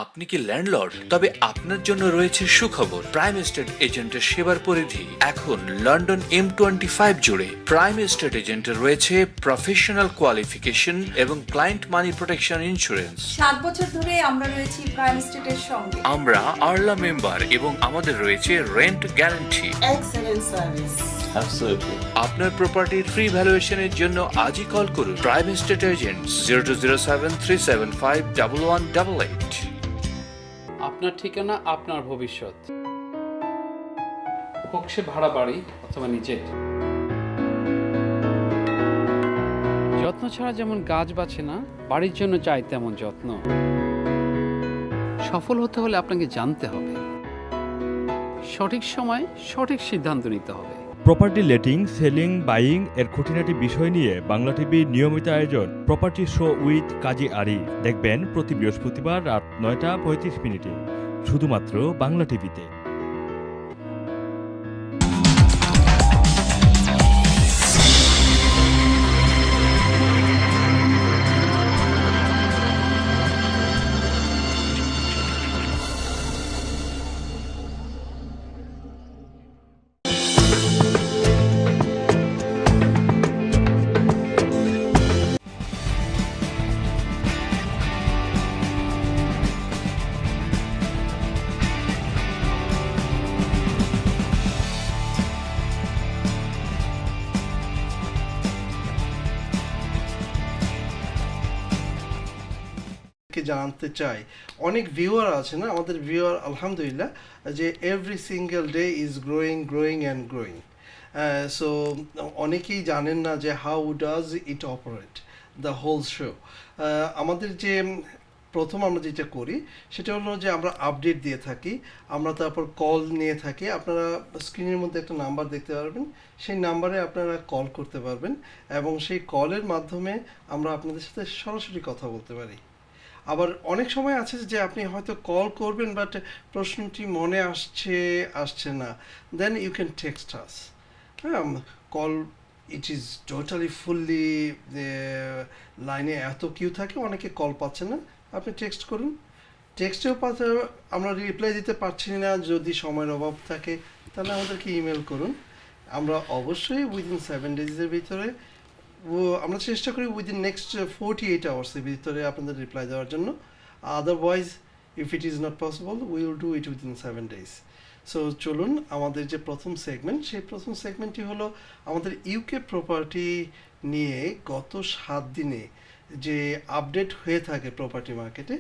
আপনি কি ল্যান্ডলর্ড? তবে আপনার জন্য রয়েছে সুখবর। প্রাইম এস্টেট এজেন্টের সেবার পরিধি এখন লন্ডন M25 জুড়ে। প্রাইম এস্টেট এজেন্টের রয়েছে প্রফেশনাল কোয়ালিফিকেশন এবং ক্লায়েন্ট মানি প্রোটেকশন ইন্স্যুরেন্স। 7 বছর ধরে আমরা রয়েছি প্রাইম এস্টেটের সঙ্গে। আমরা আরলা মেম্বার এবং আমাদের রয়েছে rent guarantee. Excellent service. Absolutely. আপনার প্রপার্টির ফ্রি ভ্যালুয়েশনের জন্য আজই কল করুন প্রাইম এস্টেট এজেন্টস 0207-375-1188। আপনার ঠিকানা, আপনার ভবিষ্যৎ, হোক সে ভাড়া বাড়ি অথবা নিজের। যত্ন ছাড়া যেমন গাছ বাঁচে না, বাড়ির জন্য চাই তেমন যত্ন। সফল হতে হলে আপনাকে জানতে হবে, সঠিক সময় সঠিক সিদ্ধান্ত নিতে হবে। প্রপার্টি লেটিং, সেলিং, বাইং এর খুঁটিনাটি বিষয় নিয়ে বাংলা টিভির নিয়মিত আয়োজন প্রপার্টি শো উইথ কাজী আরি দেখবেন প্রতি বৃহস্পতিবার রাত 9টা 35 শুধুমাত্র বাংলা টিভিতে। জানতে চাই, অনেক ভিউয়ার আছে না আমাদের ভিউয়ার, আলহামদুলিল্লাহ, যে every single day is growing and growing. So অনেকেই জানেন না যে how does it operate the whole show. আমাদের যে প্রথম আমরা যেটা করি সেটা হলো যে আমরা আপডেট দিয়ে থাকি, আমরা তারপর কল নিয়ে থাকি। আপনারা স্ক্রিনের মধ্যে একটা নাম্বার দেখতে পারবেন, সেই নাম্বারে আপনারা কল করতে পারবেন এবং সেই কলের মাধ্যমে আমরা আপনাদের সাথে সরাসরি কথা বলতে পারি। আবার অনেক সময় আছে যে আপনি হয়তো কল করবেন বাট প্রশ্নটি মনে আসছে না, দেন ইউ ক্যান টেক্সট আস। হ্যাঁ, call it is totally fully লাইনে এত কিউ থাকে, অনেকে কল পাচ্ছে না, আপনি টেক্সট করুন। টেক্সটেও পাচ্ছে, আমরা রিপ্লাই দিতে পারছি না, যদি সময়ের অভাব থাকে তাহলে আমাদেরকে ইমেল করুন। আমরা অবশ্যই উইদিন 7 ডেজের ভিতরে আমরা চেষ্টা করি উইদিন নেক্সট 48 আওয়ার্সের ভিতরে আপনাদের রিপ্লাই দেওয়ার জন্য। Otherwise if it is not possible we will do it within 7 days. So চলুন, আমাদের যে প্রথম সেগমেন্ট, সেই প্রথম সেগমেন্টটি হলো আমাদের ইউকে প্রপার্টি নিয়ে গত 7 দিনে যে আপডেট হয়ে থাকে প্রপার্টি মার্কেটে।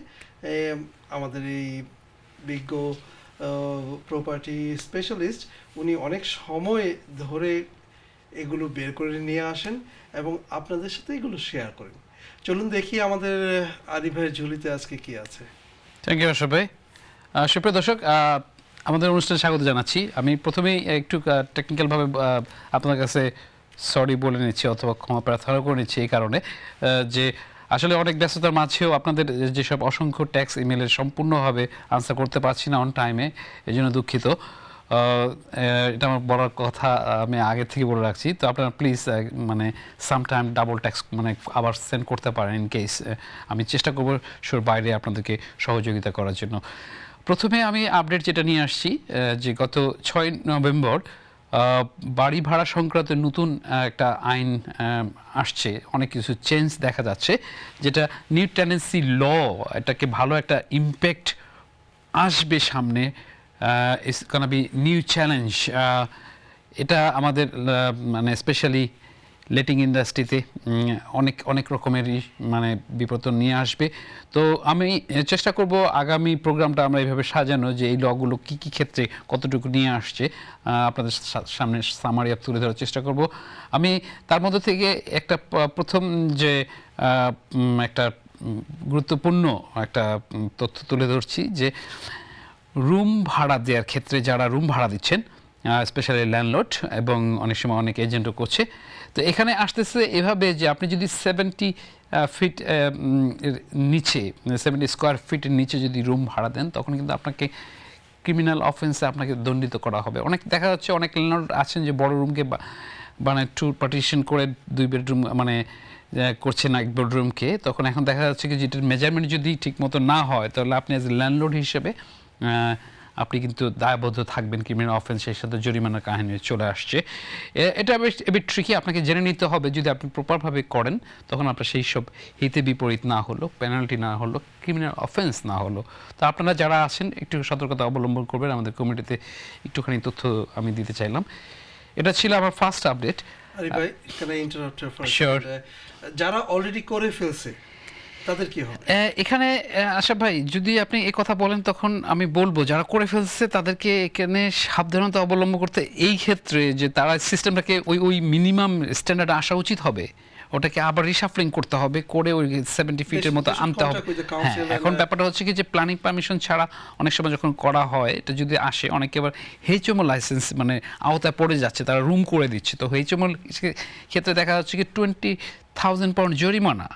আমাদের এই বিজ্ঞ প্রপার্টি স্পেশালিস্ট উনি অনেক সময় ধরে এগুলো বের করে নিয়ে আসেন এবং আপনাদের সাথে এগুলো শেয়ার করেন। চলুন দেখি আমাদের আরিফ ভাইয়ের ঝুলিতে আজকে কি আছে। থ্যাংক ইউ আশরাফ ভাই। সুপ্রিয় দর্শক, আমাদের অনুষ্ঠানে স্বাগত জানাচ্ছি। আমি প্রথমেই একটু টেকনিক্যালভাবে আপনার কাছে সরি বলে নিচ্ছি অথবা ক্ষমা প্রার্থনা করে নিচ্ছি এই কারণে যে আসলে অনেক ব্যস্ততার মাঝেও আপনাদের যেসব অসংখ্য ট্যাক্স ইমেলের সম্পূর্ণভাবে আনসার করতে পারছি না অন টাইমে, এই জন্য দুঃখিত। এটা আমার বলার কথা আমি আগে থেকে বলে রাখছি। তো আপনারা প্লিজ মানে সামটাইম ডাবল ট্যাক্স মানে আবার সেন্ড করতে পারেন ইন কেস। আমি চেষ্টা করবো শোর বাইরে আপনাদেরকে সহযোগিতা করার জন্য। প্রথমে আমি আপডেট যেটা নিয়ে আসছি যে গত 6 নভেম্বর বাড়ি ভাড়া সংক্রান্ত নতুন একটা আইন আসছে, অনেক কিছু চেঞ্জ দেখা যাচ্ছে, যেটা নিউ টেনেন্সি ল, এটাকে ভালো একটা ইম্প্যাক্ট আসবে সামনে। It's gonna be new challenge. এটা আমাদের মানে স্পেশালি লেটিং ইন্ডাস্ট্রিতে অনেক রকমেরই মানে বিপর্যয় নিয়ে আসবে। তো আমি চেষ্টা করব আগামী প্রোগ্রামটা আমরা এইভাবে সাজানো যে এই লগুলো কী কী ক্ষেত্রে কতটুকু নিয়ে আসছে আপনাদের সামনে সামারি তুলে ধরার চেষ্টা করব। আমি তার মধ্যে থেকে একটা প্রথম যে একটা গুরুত্বপূর্ণ একটা তথ্য তুলে ধরছি যে রুম ভাড়া দেওয়ার ক্ষেত্রে যারা রুম ভাড়া দিচ্ছেন, স্পেশালি ল্যান্ডলর্ড এবং অনেক সময় অনেক এজেন্টও করছে, তো এখানে আসতেছে এভাবে যে আপনি যদি 70 ফিট নিচে 70 স্কোয়ার ফিটের নিচে যদি রুম ভাড়া দেন তখন কিন্তু আপনাকে ক্রিমিনাল অফেন্সে আপনাকে দণ্ডিত করা হবে। অনেক দেখা যাচ্ছে অনেক ল্যান্ডলর্ড আছেন যে বড় রুমকে মানে 2 পার্টিশন করে 2 বেডরুম মানে করছেন এক বেডরুমকে, তখন এখন দেখা যাচ্ছে কি যেটার মেজারমেন্ট যদি ঠিক মতো না হয় তাহলে আপনি অ্যাজ এ ল্যান্ডলর্ড হিসেবে আপনি কিন্তু দায়বদ্ধ থাকবেন, ক্রিমিনাল অফেন্সের সাথে জরিমানার কাহিনী চলে আসছে। এটা বেশ এবার ট্রিকি, আপনাকে জেনে নিতে হবে যদি আপনি প্রপারভাবে করেন তখন আপনার সেই সব হিতে বিপরীত না হলো, পেনাল্টি না হলো, ক্রিমিনাল অফেন্স না হলো। তো আপনারা যারা আছেন একটু সতর্কতা অবলম্বন করবেন, আমাদের কমিটিতে একটুখানি তথ্য আমি দিতে চাইলাম। এটা ছিল আমার ফার্স্ট আপডেট। আরে ভাই, can I interrupt you for a Sure. second? যারা অলরেডি করে ফেলছে তাদের কি হবে? এখানে আশা ভাই যদি আপনি এই কথা বলেন তখন আমি বলবো যারা করে ফেলছে তাদেরকে এখানে সাবধানতা অবলম্বন করতে, এই ক্ষেত্রে যে তারা সিস্টেমটাকে ওই মিনিমাম স্ট্যান্ডার্ডে আসা উচিত হবে, ওটাকে আবার রিসাফলিং করতে হবে, করে ওই 70 ফিটের মতো আনতে হবে। হ্যাঁ, এখন ব্যাপারটা হচ্ছে কি যে প্ল্যানিং পারমিশন ছাড়া অনেক সময় যখন করা হয় এটা যদি আসে, অনেকে আবার এইচএমও লাইসেন্স মানে আওতায় পড়ে যাচ্ছে, তারা রুম করে দিচ্ছে। তো এইচএমও ক্ষেত্রে দেখা যাচ্ছে কি 20,000 পাউন্ড জরিমানা।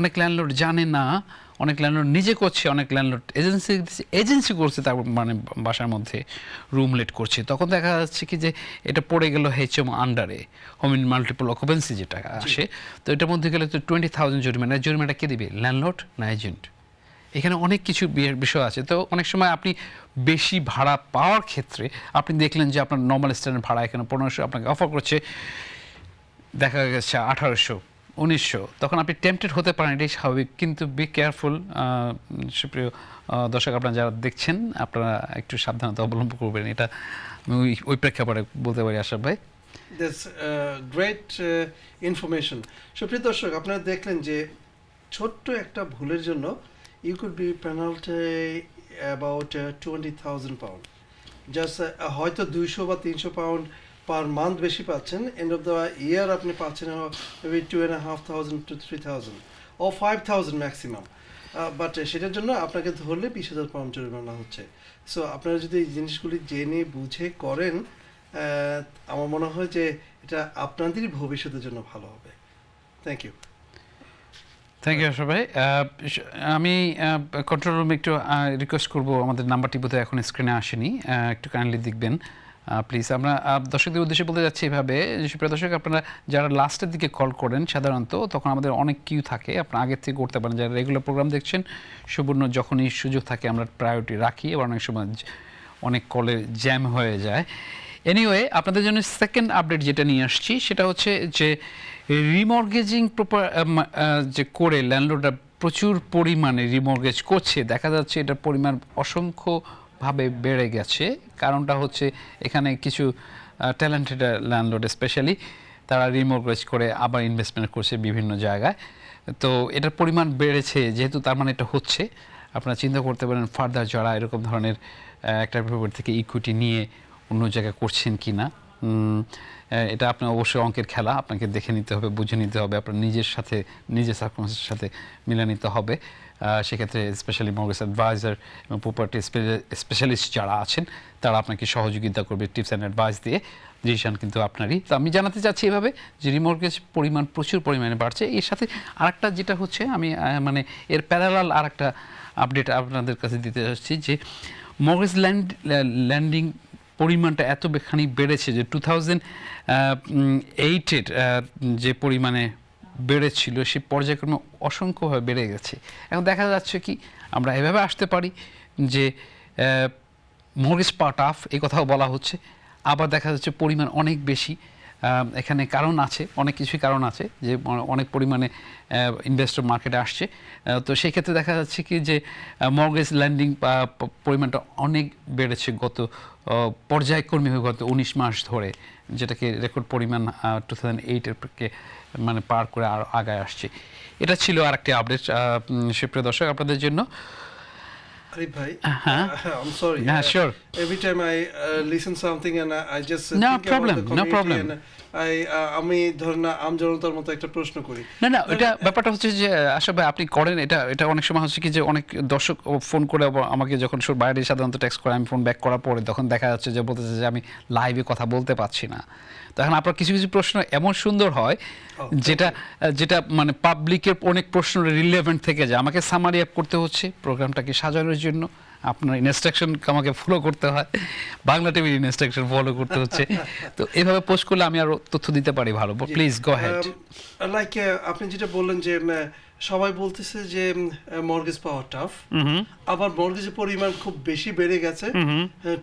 অনেক ল্যান্ডলর্ড জানে না, অনেক ল্যান্ডলর্ড নিজে করছে, অনেক ল্যান্ডলর্ড এজেন্সি করছে, তার মানে বাসার মধ্যে রুম লেট করছে। তখন দেখা যাচ্ছে কি যে এটা পড়ে গেল এইচএম আন্ডারে, হোম ইন মাল্টিপল অকুপেন্সি যেটা আসে। তো এটার মধ্যে গেলে তো 20,000 জরিমানা। জরিমানাটা কে দিবে, ল্যান্ডলর্ড না এজেন্ট? এখানে অনেক কিছু বিষয় আছে। তো অনেক সময় আপনি বেশি ভাড়া পাওয়ার ক্ষেত্রে আপনি দেখলেন যে আপনার নর্মাল স্ট্যান্ডার্ড ভাড়া এখানে 1500 আপনাকে অফার করছে, দেখা গেছে 1800, 1900, তখন আপনি টেম্পটেড হতে পারেন, এটাই স্বাভাবিক। কিন্তু বি কেয়ারফুল, সুপ্রিয় দর্শক আপনারা যারা দেখছেন আপনারা একটু সাবধানতা অবলম্বন করবেন, এটা আমি ওই প্রেক্ষাপটে বলতে পারি আশা ভাই। That's great information. সুপ্রিয় দর্শক, আপনারা দেখলেন যে ছোট্ট একটা ভুলের জন্য you could be penalty about 20,000 pound. Just হয়তো 200 বা 300 পাউন্ড পার মান্থ বেশি পাচ্ছেন, এন্ড অফ দ্য ইয়ার আপনি পাচ্ছেন মেবি 2,500 to 3,000 ও 5,000 ম্যাক্সিমাম। বাট সেটার জন্য আপনাকে ধরলে 20,000 পাউন্ড জরিমানা হচ্ছে। সো আপনারা যদি এই জিনিসগুলি জেনে বুঝে করেন, আমার মনে হয় যে এটা আপনাদেরই ভবিষ্যতের জন্য ভালো হবে। Thank you. থ্যাংক ইউ আশা ভাই। আমি কন্ট্রোল রুমে একটু রিকোয়েস্ট করবো, আমাদের নাম্বারটি বোধহয় এখন স্ক্রিনে আসেনি, একটু কাইন্ডলি দেখবেন প্লিজ। আমরা দর্শকদের উদ্দেশ্যে বলতে যাচ্ছি এভাবে যে সুপ্রিয় দর্শক, আপনারা যারা লাস্টের দিকে কল করেন সাধারণত তখন আমাদের অনেক কিউ থাকে, আপনারা আগের থেকে করতে পারেন। যারা রেগুলার প্রোগ্রাম দেখছেন সুবর্ণ যখনই সুযোগ থাকে আমরা প্রায়োরিটি রাখি, এবং অনেক সময় অনেক কলে জ্যাম হয়ে যায়। এনিওয়ে, আপনাদের জন্য সেকেন্ড আপডেট যেটা নিয়ে আসছি সেটা হচ্ছে যে রিমর্গেজিং যে করে ল্যান্ডলর্ডরা প্রচুর পরিমাণে রিমর্গেজ করছে, দেখা যাচ্ছে এটার পরিমাণ অসংখ্যভাবে বেড়ে গেছে। কারণটা হচ্ছে এখানে কিছু ট্যালেন্টেড ল্যান্ডলর্ড স্পেশালি তারা রিমর্গেজ করে আবার ইনভেস্টমেন্ট করছে বিভিন্ন জায়গায়। তো এটার পরিমাণ বেড়েছে যেহেতু, তার মানে এটা হচ্ছে, আপনারা চিন্তা করতে পারেন ফার্দার যারা এরকম ধরনের একটা ব্যাপার থেকে ইকুইটি নিয়ে অন্য জায়গায় করছেন কি না। এটা আপনার অবশ্যই অঙ্কের খেলা, আপনাকে দেখে নিতে হবে, বুঝে নিতে হবে, আপনার নিজের সাথে নিজের সার্কামস্টেন্সের সাথে মিলে নিতে হবে। সেক্ষেত্রে স্পেশালি মর্গেজ অ্যাডভাইজার এবং প্রপার্টি স্পেশালিস্ট যারা আছেন তারা আপনাকে সহযোগিতা করবে টিপস অ্যান্ড অ্যাডভাইস দিয়ে। ডিসিশন কিন্তু আপনারই। তো আমি জানাতে চাচ্ছি এভাবে যে রিমর্গেজ পরিমাণ প্রচুর পরিমাণে বাড়ছে। এর সাথে আরেকটা যেটা হচ্ছে, আমি মানে এর প্যারালাল আরেকটা আপডেট আপনাদের কাছে দিতে যাচ্ছি যে মর্গেজ ল্যান্ডিং পরিমাণটা এতখানি বেড়েছে যে 2008-এর যে পরিমাণে বেড়েছিল সেই পর্যায়ক্রমে অসংখ্যভাবে বেড়ে গেছে। এখন দেখা যাচ্ছে কি আমরা এভাবে আসতে পারি যে মর্গেজ পার্ট অফ এই কথাও বলা হচ্ছে, আবার দেখা যাচ্ছে পরিমাণ অনেক বেশি। এখানে কারণ আছে, অনেক কিছুই কারণ আছে যে অনেক পরিমাণে ইনভেস্টর মার্কেটে আসছে। তো সেই ক্ষেত্রে দেখা যাচ্ছে কি যে মর্গেজ ল্যান্ডিং পরিমাণটা অনেক বেড়েছে গত পর্যায়ক্রমে গত 19 মাস ধরে, যেটাকে রেকর্ড পরিমাণ 2008-এর মানে পার করে আরও আগায় আসছে। এটা ছিল আরেকটি আপডেট সুপ্রিয় দর্শক আপনাদের জন্য। Arif bhai, I'm sorry. Yeah, sure. Every time I listen something and I just No think problem, about the community, no problem. and আমি ধর না আমজনতার মতো একটা প্রশ্ন করি। না এটা ব্যাপারটা হচ্ছে যে আসলে আপনি করেন এটা অনেক সময় হচ্ছে কি যে অনেক দর্শক ফোন করে আমাকে যখন বাইরে সাধারণত টেক্সট করে আমি ফোন ব্যাক করার পরে তখন দেখা যাচ্ছে যে বলতেছে যে আমি লাইভে কথা বলতে পারছি না। তখন আপনার কিছু কিছু প্রশ্ন এমন সুন্দর হয় যেটা মানে পাবলিকের অনেক প্রশ্ন রিলেভেন্ট থেকে যায়, আমাকে সামারি আপ করতে হচ্ছে প্রোগ্রামটাকে সাজানোর জন্য। আপনার ইনস্ট্রাকশন আমাকে ফলো করতে হয়, বাংলা টিভির ইনস্ট্রাকশন ফলো করতে হচ্ছে। তো এভাবে পোস্ট করলে আমি আরো তথ্য দিতে পারি ভালো। Please go head. লাইক আপনি যেটা বললেন যে সবাই বলতেছে যে মর্গেজ পাওয়া টাফ, আবার মর্গেজের পরিমাণ খুব বেশি বেড়ে গেছে।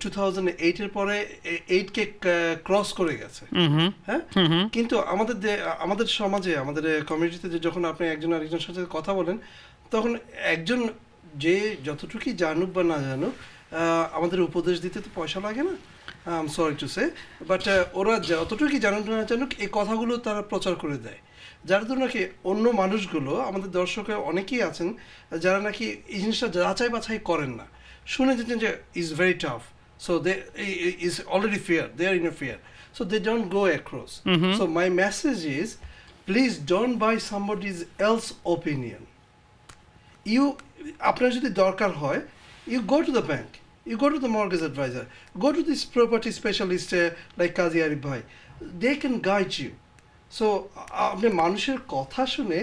2008 এর পরে 8K ক্রস করে গেছে। হ্যাঁ, কিন্তু আমাদের সমাজে, আমাদের কমিউনিটিতে যখন আপনি একজন আরেকজনের সাথে কথা বলেন, তখন একজন যে যতটুকুই জানুক বা না জানুক, আমাদের উপদেশ দিতে তো পয়সা লাগে না। I am sorry to say, but ওরা যতটুকুই জানুক না জানুক এই কথাগুলো তারা প্রচার করে দেয়, যার জন্য নাকি অন্য মানুষগুলো, আমাদের দর্শকের অনেকেই আছেন যারা নাকি এই জিনিসটা যাচাই বাছাই করেন না, শুনে যেতেন যে is very tough, so they is already fear, they are in a fear, so they don't go across. So my message is, please don't buy somebody's else opinion. আপনার যদি দরকার হয়, you go to the bank, you go to the mortgage advisor, go to this property specialist like Qazi Arif Bhai. They can guide you. So আপনি মানুষের কথা শুনে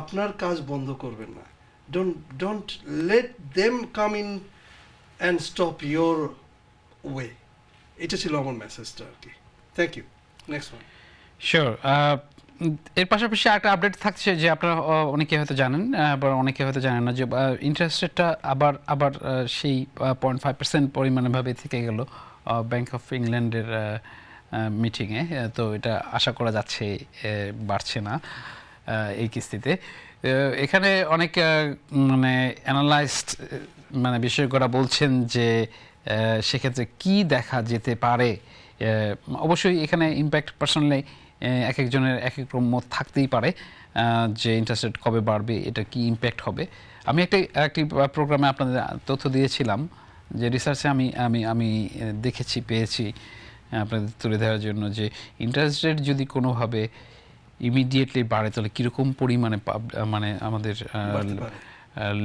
আপনার কাজ বন্ধ করবেন না। Don't let them come in and stop your way. এটা ছিল আমার মেসেজটা আর কি। Thank you. Next one. Sure. এর পাশাপাশি একটা আপডেট থাকছে যে আপনারা অনেকে হয়তো জানেন, আবার অনেকে হয়তো জানেন না, যে ইন্টারেস্ট রেটটা আবার সেই 0.5% পরিমাণভাবে থেকে গেল ব্যাংক অফ ইংল্যান্ডের মিটিংয়ে। তো এটা আশা করা যাচ্ছে বাড়ছে না এই কিস্তিতে। এখানে অনেক মানে অ্যানালাইজড মানে বিশেষজ্ঞরা বলছেন যে সেক্ষেত্রে কি দেখা যেতে পারে। অবশ্যই এখানে ইম্প্যাক্ট পার্সোনালি এক একজনের এক এক মত থাকতেই পারে যে ইন্টারেস্ট রেট কবে বাড়বে, এটা কি ইম্প্যাক্ট হবে। আমি একটি প্রোগ্রামে আপনাদের তথ্য দিয়েছিলাম যে রিসার্চে আমি দেখেছি, পেয়েছি আপনাদের তুলে দেওয়ার জন্য, যে ইন্টারেস্ট রেট যদি কোনোভাবে ইমিডিয়েটলি বাড়ে তাহলে কীরকম পরিমাণে মানে আমাদের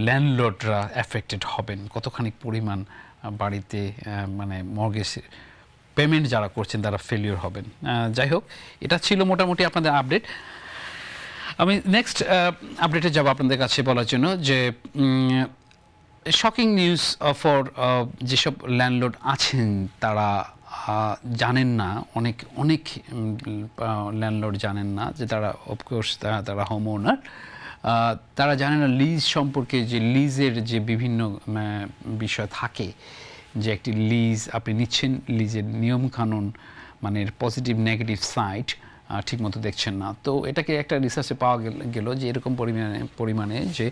ল্যান্ডলর্ডরা অ্যাফেক্টেড হবেন, কতখানি পরিমাণ বাড়িতে মানে মর্গেজ পেমেন্ট যারা করছেন তারা ফেলিওর হবেন। যাই হোক, এটা ছিল মোটামুটি আপনাদের আপডেট। আমি নেক্সট আপডেটে যাব আপনাদের কাছে বলার জন্য যে শকিং নিউজ ফর যেসব ল্যান্ডলর্ড আছেন তারা জানেন না, অনেক ল্যান্ডলর্ড জানেন না যে তারা অফকোর্স তারা হোম ওনার, তারা জানেন না লিজ সম্পর্কে, যে লিজের যে বিভিন্ন বিষয় থাকে, যে একটি লিজ আপনি নিচ্ছেন, লিজের নিয়মকানুন মানে পজিটিভ নেগেটিভ সাইড ঠিকমতো দেখছেন না। তো এটাকে একটা রিসার্চে পাওয়া গেল যে এরকম পরিমাণে যে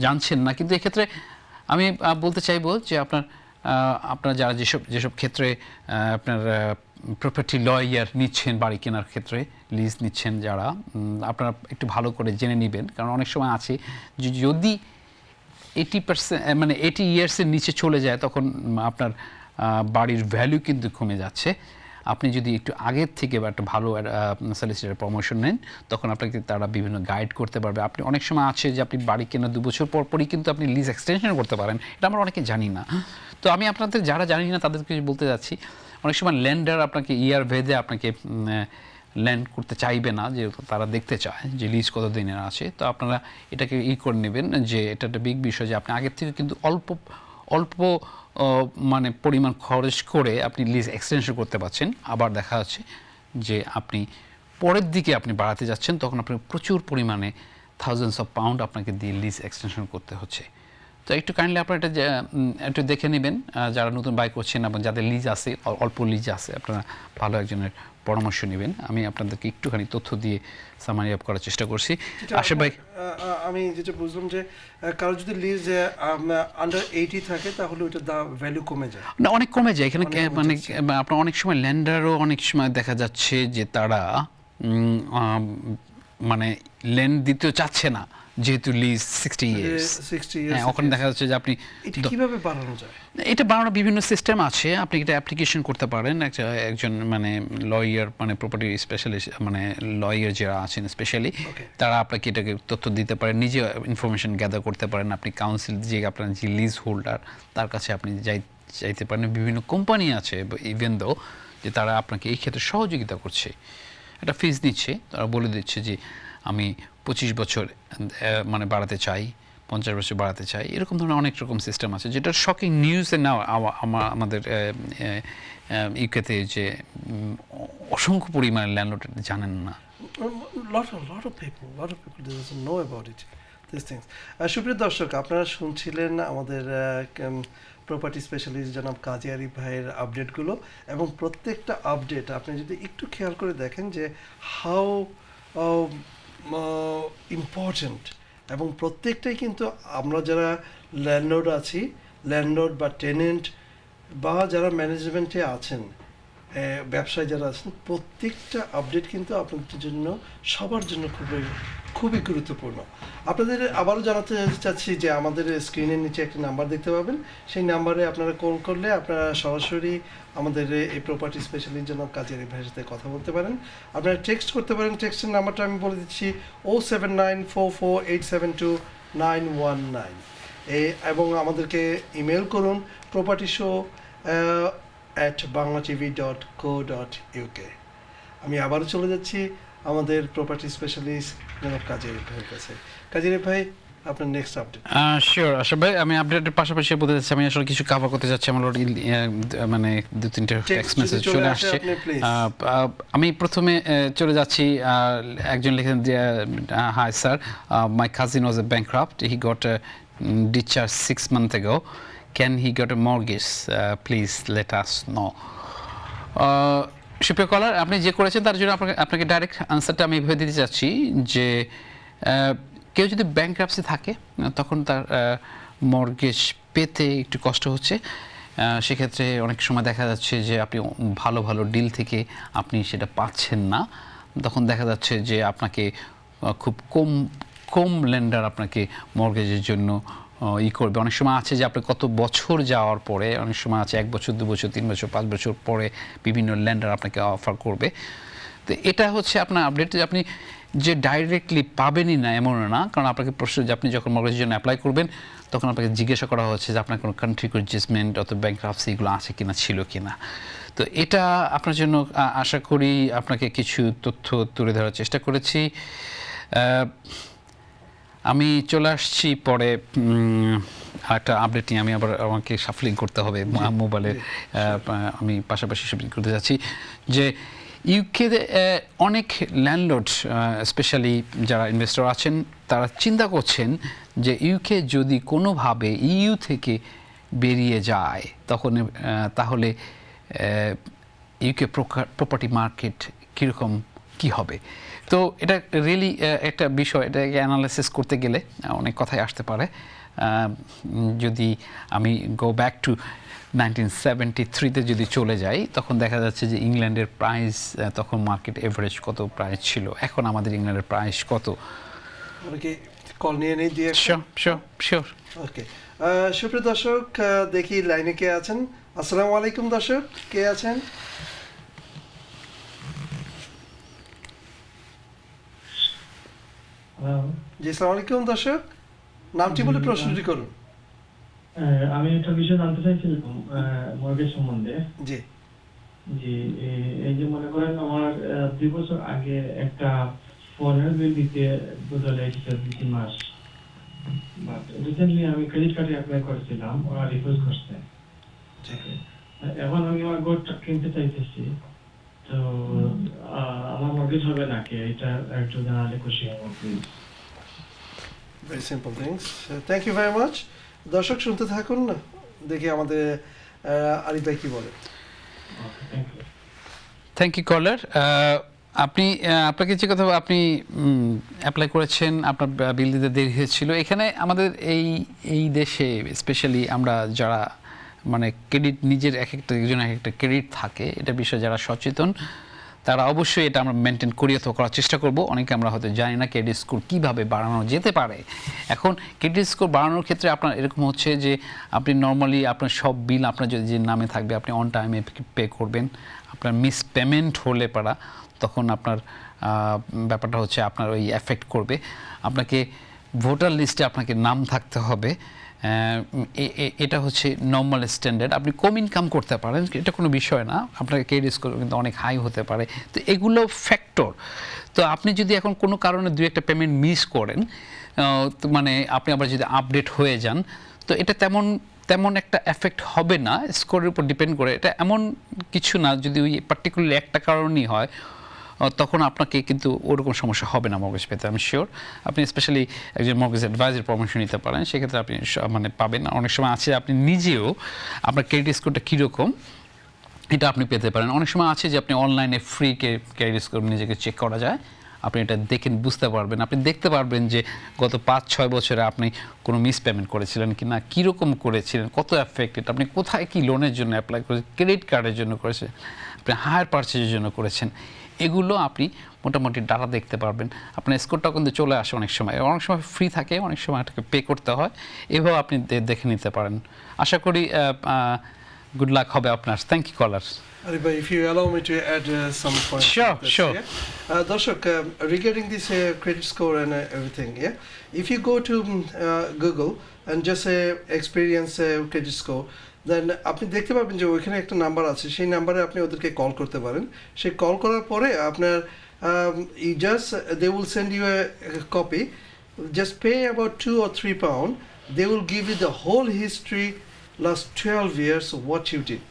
জানছেন না। কিন্তু এক্ষেত্রে আমি বলতে চাইবো যে আপনার যারা যেসব ক্ষেত্রে আপনার প্রপার্টি লয়ার নিচ্ছেন, বাড়ি কেনার ক্ষেত্রে লিজ নিচ্ছেন যারা, আপনারা একটু ভালো করে জেনে নেবেন। কারণ অনেক সময় আছে যে যদি 80% মানে 80 ইয়ার্সের নিচে চলে যায় তখন আপনার বাড়ির ভ্যালু কিন্তু কমে যাচ্ছে। আপনি যদি একটু আগের থেকে বা একটা ভালো সলিসিটর প্রমোশন নেন তখন আপনাকে তারা বিভিন্ন গাইড করতে পারবে। আপনি অনেক সময় আছে যে আপনি বাড়ি কেনার 2 বছর পরই কিন্তু আপনি লিজ এক্সটেনশন করতে পারেন, এটা আমরা অনেকে জানি না। তো আমি আপনাদের যারা জানি না তাদেরকে বলতে যাচ্ছি, অনেক সময় ল্যান্ডার আপনাকে ইয়ার ভেদে আপনাকে ল্যান্ড করতে চাইবে না, যে তারা দেখতে চায় যে লিজ কত দিনের আছে। তো আপনারা এটাকে করে নেবেন যে এটা একটা বিগ বিষয় যে আপনি আগের থেকে কিন্তু অল্প মানে পরিমাণ খরচ করে আপনি লিজ এক্সটেনশন করতে পারছেন। আবার দেখা যাচ্ছে যে আপনি পরের দিকে আপনি বাড়াতে যাচ্ছেন, তখন আপনাকে প্রচুর পরিমাণে থাউজেন্ডস অফ পাউন্ড আপনাকে দিয়ে লিজ এক্সটেনশন করতে হচ্ছে। তো একটু কাইন্ডলি আপনারা এটা একটু দেখে নেবেন, যারা নতুন বাই করছেন এবং যাদের লিজ আছে, অল্প লিজ আছে, আপনারা ভালো একজনের পরামর্শ নেবেন। আমি আপনাদেরকে একটুখানি তথ্য দিয়ে সামারি আপ করার চেষ্টা করছি। আশিফ ভাই, আমি যেটা বুঝলাম যে কারো যদি লিজ আন্ডার 80 থাকে তাহলে ওটার দাম ভ্যালু কমে যায় না, অনেক কমে যায় এখানে। মানে আপনার অনেক সময় ল্যান্ডারও অনেক সময় দেখা যাচ্ছে যে তারা মানে ল্যান্ড দিতেও চাচ্ছে না, যেহেতু লিজ 60 ইয়ার্স। হ্যাঁ, ওখানে দেখা যাচ্ছে যে আপনি এটা কিভাবে বাড়ানো যায়? এটা বাড়ানোর বিভিন্ন সিস্টেম আছে। আপনি এটা অ্যাপ্লিকেশন করতে পারেন, একজন মানে লয়ার মানে প্রপার্টি স্পেশালিস্ট মানে লয়ার যারা আছেন স্পেশালি, তারা আপনাকে এটাকে তথ্য দিতে পারেন, নিজে ইনফরমেশন গ্যাদার করতে পারেন। আপনি কাউন্সিল যে আপনার যে লিজ হোল্ডার তার কাছে আপনি যাইতে পারেন। বিভিন্ন কোম্পানি আছে ইভেন দো যে তারা আপনাকে এই ক্ষেত্রে সহযোগিতা করছে, একটা ফিজ নিচ্ছে, তারা বলে দিচ্ছে যে আমি 25 বছর মানে বাড়াতে চাই, 50 বছর বাড়াতে চাই, এরকম ধরনের অনেক রকম সিস্টেম আছে, যেটা শকিং নিউজে নাও আমাদের ইউকেতে যে অসংখ্য পরিমাণে ল্যান্ডলর্ড জানেন না। lot of people doesn't know about it, these things. সুপ্রিয় দর্শক, আপনারা শুনছিলেন আমাদের প্রপার্টি স্পেশালিস্ট জনাব কাজী আরিফ ভাইয়ের আপডেটগুলো, এবং প্রত্যেকটা আপডেট আপনি যদি একটু খেয়াল করে দেখেন যে হাউ ইম্পর্ট্যান্ট, এবং প্রত্যেকটাই কিন্তু আমরা যারা ল্যান্ডলর্ড আছি, ল্যান্ডলর্ড বা টেনেন্ট বা যারা ম্যানেজমেন্টে আছেন, ব্যবসায় যারা আছেন, প্রত্যেকটা আপডেট কিন্তু আপনাদের জন্য, সবার জন্য খুবই গুরুত্বপূর্ণ। আপনাদের আবারও জানাতে চাচ্ছি যে আমাদের স্ক্রিনের নিচে একটা নাম্বার দেখতে পাবেন, সেই নাম্বারে আপনারা কল করলে আপনারা সরাসরি আমাদের এই প্রপার্টি স্পেশালিস্ট জন্য কাজী আরিফ ভাইয়ের সাথে কথা বলতে পারেন। আপনারা টেক্সট করতে পারেন, টেক্সটের নাম্বারটা আমি বলে দিচ্ছি 07944872919, এবং আমাদেরকে ইমেল করুন propertyshow@banglatv.co.uk। আমি আবারও চলে যাচ্ছি আমাদের প্রপার্টি স্পেশালিস্ট জনাব কাজী আরিফ ভাইয়ের কাছে। কাজী আরিফ ভাই, আপনার নেক্সট আপডেট। শিওর আশা ভাই, আমি আপডেটের পাশাপাশি বলতে চাচ্ছি, আমি আসলে কিছু কভার করতে যাচ্ছি। আমার মানে 2-3টে টেক্সট মেসেজ চলে আসছে। আমি প্রথমে চলে যাচ্ছি, একজন লিখেন যে hi sir, my cousin was a bankrupt, he got discharged 6 months ago. Can he get a mortgage? Please let us know. সুপ্রিয় কলার, আপনি যে করেছেন তার জন্য আপনাকে ডাইরেক্ট আনসারটা আমি এভাবে দিতে চাচ্ছি যে কেউ যদি ব্যাংক্রাপসি থাকে তখন তার মর্গেজ পেতে একটু কষ্ট হচ্ছে। সেক্ষেত্রে অনেক সময় দেখা যাচ্ছে যে আপনি ভালো ভালো ডিল থেকে আপনি সেটা পাচ্ছেন না, তখন দেখা যাচ্ছে যে আপনাকে খুব কম লেন্ডার আপনাকে মর্গেজের জন্য করবে। অনেক সময় আছে যে আপনি কত বছর যাওয়ার পরে, অনেক সময় আছে 1 বছর 2 বছর 3 বছর 5 বছর পরে বিভিন্ন লেন্ডার আপনাকে অফার করবে। তো এটা হচ্ছে আপনার আপডেট, যে আপনি যে ডাইরেক্টলি পাবেনই না এমন না, কারণ আপনাকে প্রশ্ন যে আপনি যখন মর্গেজের জন্য অ্যাপ্লাই করবেন তখন আপনাকে জিজ্ঞাসা করা হচ্ছে যে আপনার কোনো কান্ট্রি অ্যাডজাস্টমেন্ট অথবা ব্যাংক্রাপসি এগুলো আছে কিনা, ছিল কিনা। তো এটা আপনার জন্য আশা করি আপনাকে কিছু তথ্য তুলে ধরার চেষ্টা করেছি। আমি চলে আসছি পরে একটা আপডেট নিয়ে, আমি আবার আমাকে শাফলিং করতে হবে মোবাইলে, আমি পাশাপাশি শাফলিং করতে যাচ্ছি যে ইউকেতে অনেক ল্যান্ডলর্ড, স্পেশালি যারা ইনভেস্টর আছেন, তারা চিন্তা করছেন যে ইউকে যদি কোনোভাবে ইইউ থেকে বেরিয়ে যায় তাহলে ইউকে প্রপার্টি মার্কেট কীরকম কী হবে। তো এটা রিয়েলি একটা বিষয়, এটাকে অ্যানালাইসিস করতে গেলে অনেক কথাই আসতে পারে। যদি আমি গো ব্যাক টু 1973-তে যদি চলে যাই, তখন দেখা যাচ্ছে যে ইংল্যান্ডের প্রাইস তখন মার্কেট এভারেজ কত প্রাইস ছিল, এখন আমাদের ইংল্যান্ডের প্রাইস কত। কল নিয়ে নেই দিয়ে। শিওর। ওকে, সুপ্রিয় দর্শক, দেখি লাইনে কে আছেন। আসসালামু আলাইকুম দর্শক, কে আছেন? জি, আসসালামু আলাইকুম দর্শক, নামটি বলে প্রশ্নটি করুন। আমি একটা বিষয় জানতে চাইছিলাম মর্গেজ সম্বন্ধে। জি, এই যে মনে করেন আমার 2 বছর আগে একটা ফরেন বিল দিতে বদলে এসেছে 2 মাস, বাট রিসেন্টলি আমি ক্রেডিট কার্ডে অ্যাপ্লাই করেছিলাম, ওরা রিফিউজ করছে। এখন আমি আমার গোটা কিনতে চাইতেছি, তো আমার মর্গেজ হবে নাকি, এটা একটু জানালে খুশি হব please. Very simple things, thank you very much. দর্শক শুনতে থাকুন না, দেখি আমাদের আরিফ ভাই কি বলে। থ্যাংক ইউ কলার। আপনাকে যে কথা, আপনি অ্যাপ্লাই করেছেন, আপনার বিল দিতে দেরি হয়েছিল। এখানে আমাদের এই দেশে স্পেশালি আমরা যারা মানে ক্রেডিট, নিজের একজনের এক একটা ক্রেডিট থাকে, এটা বিষয়ে যারা সচেতন তারা অবশ্যই এটা আমরা মেনটেন করি অথবা করার চেষ্টা করব। অনেকে আমরা হয়তো জানি না ক্রেডিট স্কোর কীভাবে বাড়ানো যেতে পারে। এখন ক্রেডিট স্কোর বাড়ানোর ক্ষেত্রে আপনার এরকম হচ্ছে যে আপনি নর্মালি আপনার সব বিল আপনার যদি যে নামে থাকবে আপনি অন টাইমে পে করবেন। আপনার মিস পেমেন্ট হলে পারা তখন আপনার ব্যাপারটা হচ্ছে আপনার ওই এফেক্ট করবে। আপনাকে ভোটার লিস্টে আপনাকে নাম থাকতে হবে, এটা হচ্ছে নর্মাল স্ট্যান্ডার্ড। আপনি কম ইনকাম করতে পারেন, এটা কোনো বিষয় না, আপনার ক্রেডিট স্কোর কিন্তু অনেক হাই হতে পারে। তো এগুলো ফ্যাক্টর। তো আপনি যদি এখন কোনো কারণে 2-1টা পেমেন্ট মিস করেন তো মানে আপনি আবার যদি আপডেট হয়ে যান, তো এটা তেমন একটা এফেক্ট হবে না স্কোরের উপর ডিপেন্ড করে। এটা এমন কিছু না, যদি ওই পার্টিকুলারলি একটা কারণই হয় তখন আপনাকে কিন্তু ওরকম সমস্যা হবে না মর্গেজ পেতে, আমি শিওর। আপনি স্পেশালি একজন মর্গেজ অ্যাডভাইজার পরামর্শ নিতে পারেন, সেক্ষেত্রে আপনি মানে পাবেন। অনেক সময় আছে আপনি নিজেও আপনার ক্রেডিট স্কোরটা কীরকম এটা আপনি পেতে পারেন। অনেক সময় আছে যে আপনি অনলাইনে ফ্রি ক্রেডিট স্কোর নিজেকে চেক করা যায়, আপনি এটা দেখেন, বুঝতে পারবেন, আপনি দেখতে পারবেন যে গত 5-6 বছরে আপনি কোনো মিস পেমেন্ট করেছিলেন কি না, কীরকম করেছিলেন, কত অ্যাফেক্টেড, আপনি কোথায় কি লোনের জন্য অ্যাপ্লাই করেছেন, ক্রেডিট কার্ডের জন্য করেছেন, আপনি হায়ার পারচেজের জন্য করেছেন, এগুলো আপনি মোটামুটি ডাটা দেখতে পারবেন। আপনার স্কোরটাও কিন্তু চলে আসে অনেক সময় ফ্রি থাকে, অনেক সময় এটাকে পে করতে হয়, এভাবে আপনি দেখে নিতে পারেন। আশা করি গুড লাক হবে আপনার। Thank you caller. Arif bhai, if you allow me to add some points. Sure, to this, sure. Yeah? Darshak, regarding this credit score and everything, yeah, if you go to Google and just experience credit score, then আপনি দেখতে পাবেন যে ওইখানে একটা number আছে, সেই নাম্বারে আপনি ওদেরকে কল করতে পারেন। সেই কল করার পরে আপনার they will send you a copy, just pay about £2 or £3, they will give you the whole history last 12 years of what you did।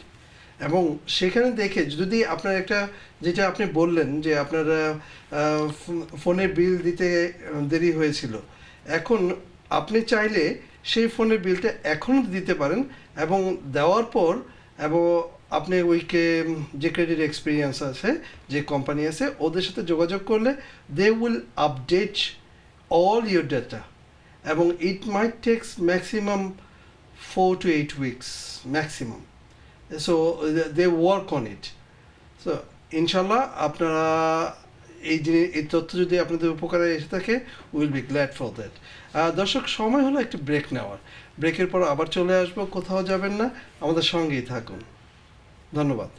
এবং সেখানে দেখে যদি আপনার একটা, যেটা আপনি বললেন যে আপনার ফোনে বিল দিতে দেরি হয়েছিল, এখন আপনি চাইলে সেই ফোনের বিলটা এখনও দিতে পারেন, এবং দেওয়ার পর এবং আপনি ওইকে যে ক্রেডিট এক্সপিরিয়েন্স আছে, যে কোম্পানি আছে, ওদের সাথে যোগাযোগ করলে they will update all your data, এবং it might takes maximum 4 to 8 weeks maximum. So they work on it. So ইনশাল্লাহ আপনারা এই তথ্য যদি আপনাদের উপকারে এসে থাকে, will be glad for that. দর্শক, সময় হলো একটু ব্রেক নেওয়ার। ব্রেকের পর আবার চলে আসবো, কোথাও যাবেন না, আমাদের সঙ্গেই থাকুন। ধন্যবাদ।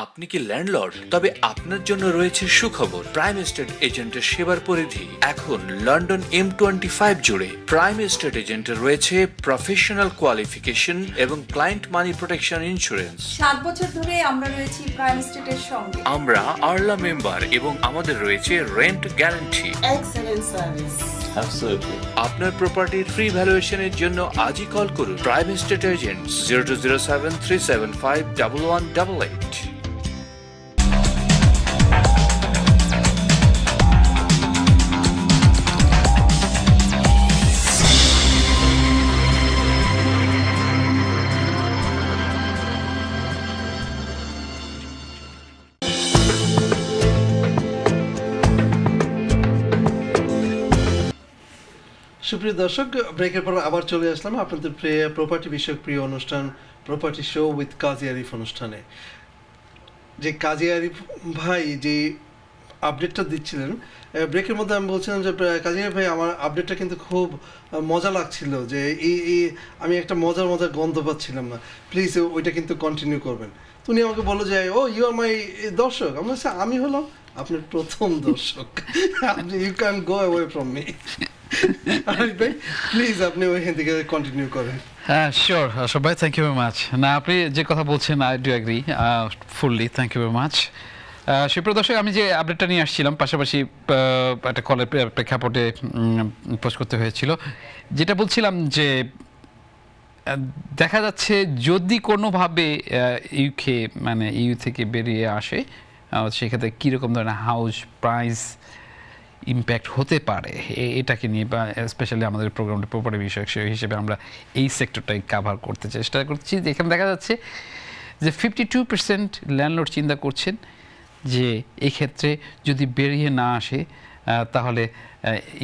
আপনি কি ল্যান্ডলর্ড? তবে আপনার জন্য রয়েছে সুখবর। প্রাইম এস্টেট এজেন্টের সেবার পরিধি এখন লন্ডন M25 জুড়ে। প্রাইম এস্টেট এজেন্টের রয়েছে প্রফেশনাল কোয়ালিফিকেশন এবং ক্লায়েন্ট মানি প্রোটেকশন ইন্স্যুরেন্স। 7 বছর ধরে আমরা রয়েছি প্রাইম এস্টেটের সঙ্গে। আমরা আরলা মেম্বার এবং আমাদের রয়েছে rent guarantee. Excellent service. Absolutely. আপনার প্রপার্টির ফ্রি ভ্যালুয়েশনের জন্য আজই কল করুন প্রাইম এস্টেট এজেন্ট 0207-375-1188। সুপ্রিয় দর্শক, ব্রেকের পর আবার চলে আসলাম আপনাদের প্রিয় প্রপার্টি বিষয়ক প্রিয় অনুষ্ঠান প্রপার্টি শো উইথ কাজী আরিফ অনুষ্ঠানে। যে কাজী আরিফ ভাই যে আপডেটটা দিচ্ছিলেন ব্রেকের মধ্যে, আমি বলছিলাম যে কাজী আরিফ ভাই, আমার আপডেটটা কিন্তু খুব মজা লাগছিল, যে এই আমি একটা মজার গন্ধ পাচ্ছিলাম না, প্লিজ ওইটা কিন্তু কন্টিনিউ করবেন। তো উনি আমাকে বললো যে ও ইউ আর মাই দর্শক। আমি বলছি আমি হলাম আপনার প্রথম দর্শক, আপনি you can go away from me. Arif ভাই, প্লিজ আপনি ওইখান থেকে কন্টিনিউ করেন। হ্যাঁ, শিওর সবাই, থ্যাংক ইউ ভেরি মাচ। না, আপনি যে কথা বলছেন I do agree fully, thank you very much. সুপ্রিয় দর্শক, আমি যে আপডেটটা নিয়ে আসছিলাম, পাশাপাশি একটা কলের প্রেক্ষাপটে পোস্ট করতে হয়েছিল, যেটা বলছিলাম যে দেখা যাচ্ছে যদি কোনোভাবে ইউকে মানে ইউ থেকে বেরিয়ে আসে, সেক্ষেত্রে কীরকম ধরনের হাউস প্রাইস ইম্প্যাক্ট হতে পারে এটাকে নিয়ে, বা স্পেশালি আমাদের প্রোগ্রামটা প্রপার্টি বিষয়ক সেই হিসেবে আমরা এই সেক্টরটাই কাভার করতে চেষ্টা করছি। এখানে দেখা যাচ্ছে যে 52% ল্যান্ডলর্ড চিন্তা করছেন যে এই ক্ষেত্রে যদি বেরিয়ে না আসে তাহলে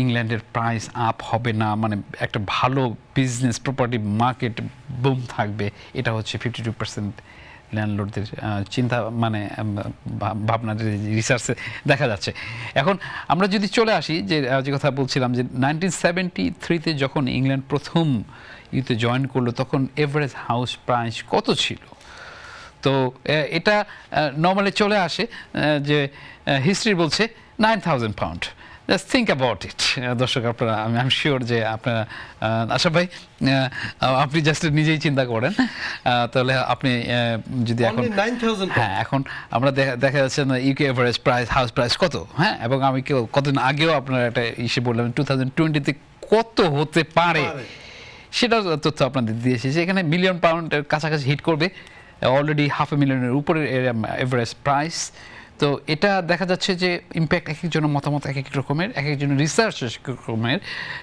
ইংল্যান্ডের প্রাইস আপ হবে না, মানে একটা ভালো বিজনেস প্রপার্টি মার্কেট বুম থাকবে। এটা হচ্ছে 52% ল্যান্ডলর্ডদের চিন্তা মানে ভাবনা রিসার্চে দেখা যাচ্ছে। এখন আমরা যদি চলে আসি যে কথা বলছিলাম যে 1973-তে যখন ইংল্যান্ড প্রথম ইউতে জয়েন করলো তখন এভারেজ হাউস প্রাইস কত ছিল? তো এটা নর্মালি চলে আসে যে হিস্ট্রি বলছে 9,000 pound. Just think about it দর্শক, আপনারা আমি আই এম শিওর যে আপনারা আশা ভাই আপনি জাস্ট নিজেই চিন্তা করেন তাহলে আপনি যদি এখন Only 9,000 হ্যাঁ এখন আমরা দেখা যাচ্ছে না UK average price house price কত, হ্যাঁ, এবং আমি কতদিন আগেও আপনার একটা ইসে বললাম 2020-তে কত হতে পারে সেটার তথ্য আপনাদের দিয়েছি যে এখানে মিলিয়ন পাউন্ডের কাছাকাছি হিট করবে, অলরেডি 500,000-এর উপরে এভারেজ প্রাইস। তো এটা দেখা যাচ্ছে যে ইম্প্যাক্ট এক একজনের মতামত এক এক রকমের, এক একজনের রিসার্চ এক এক রকমের,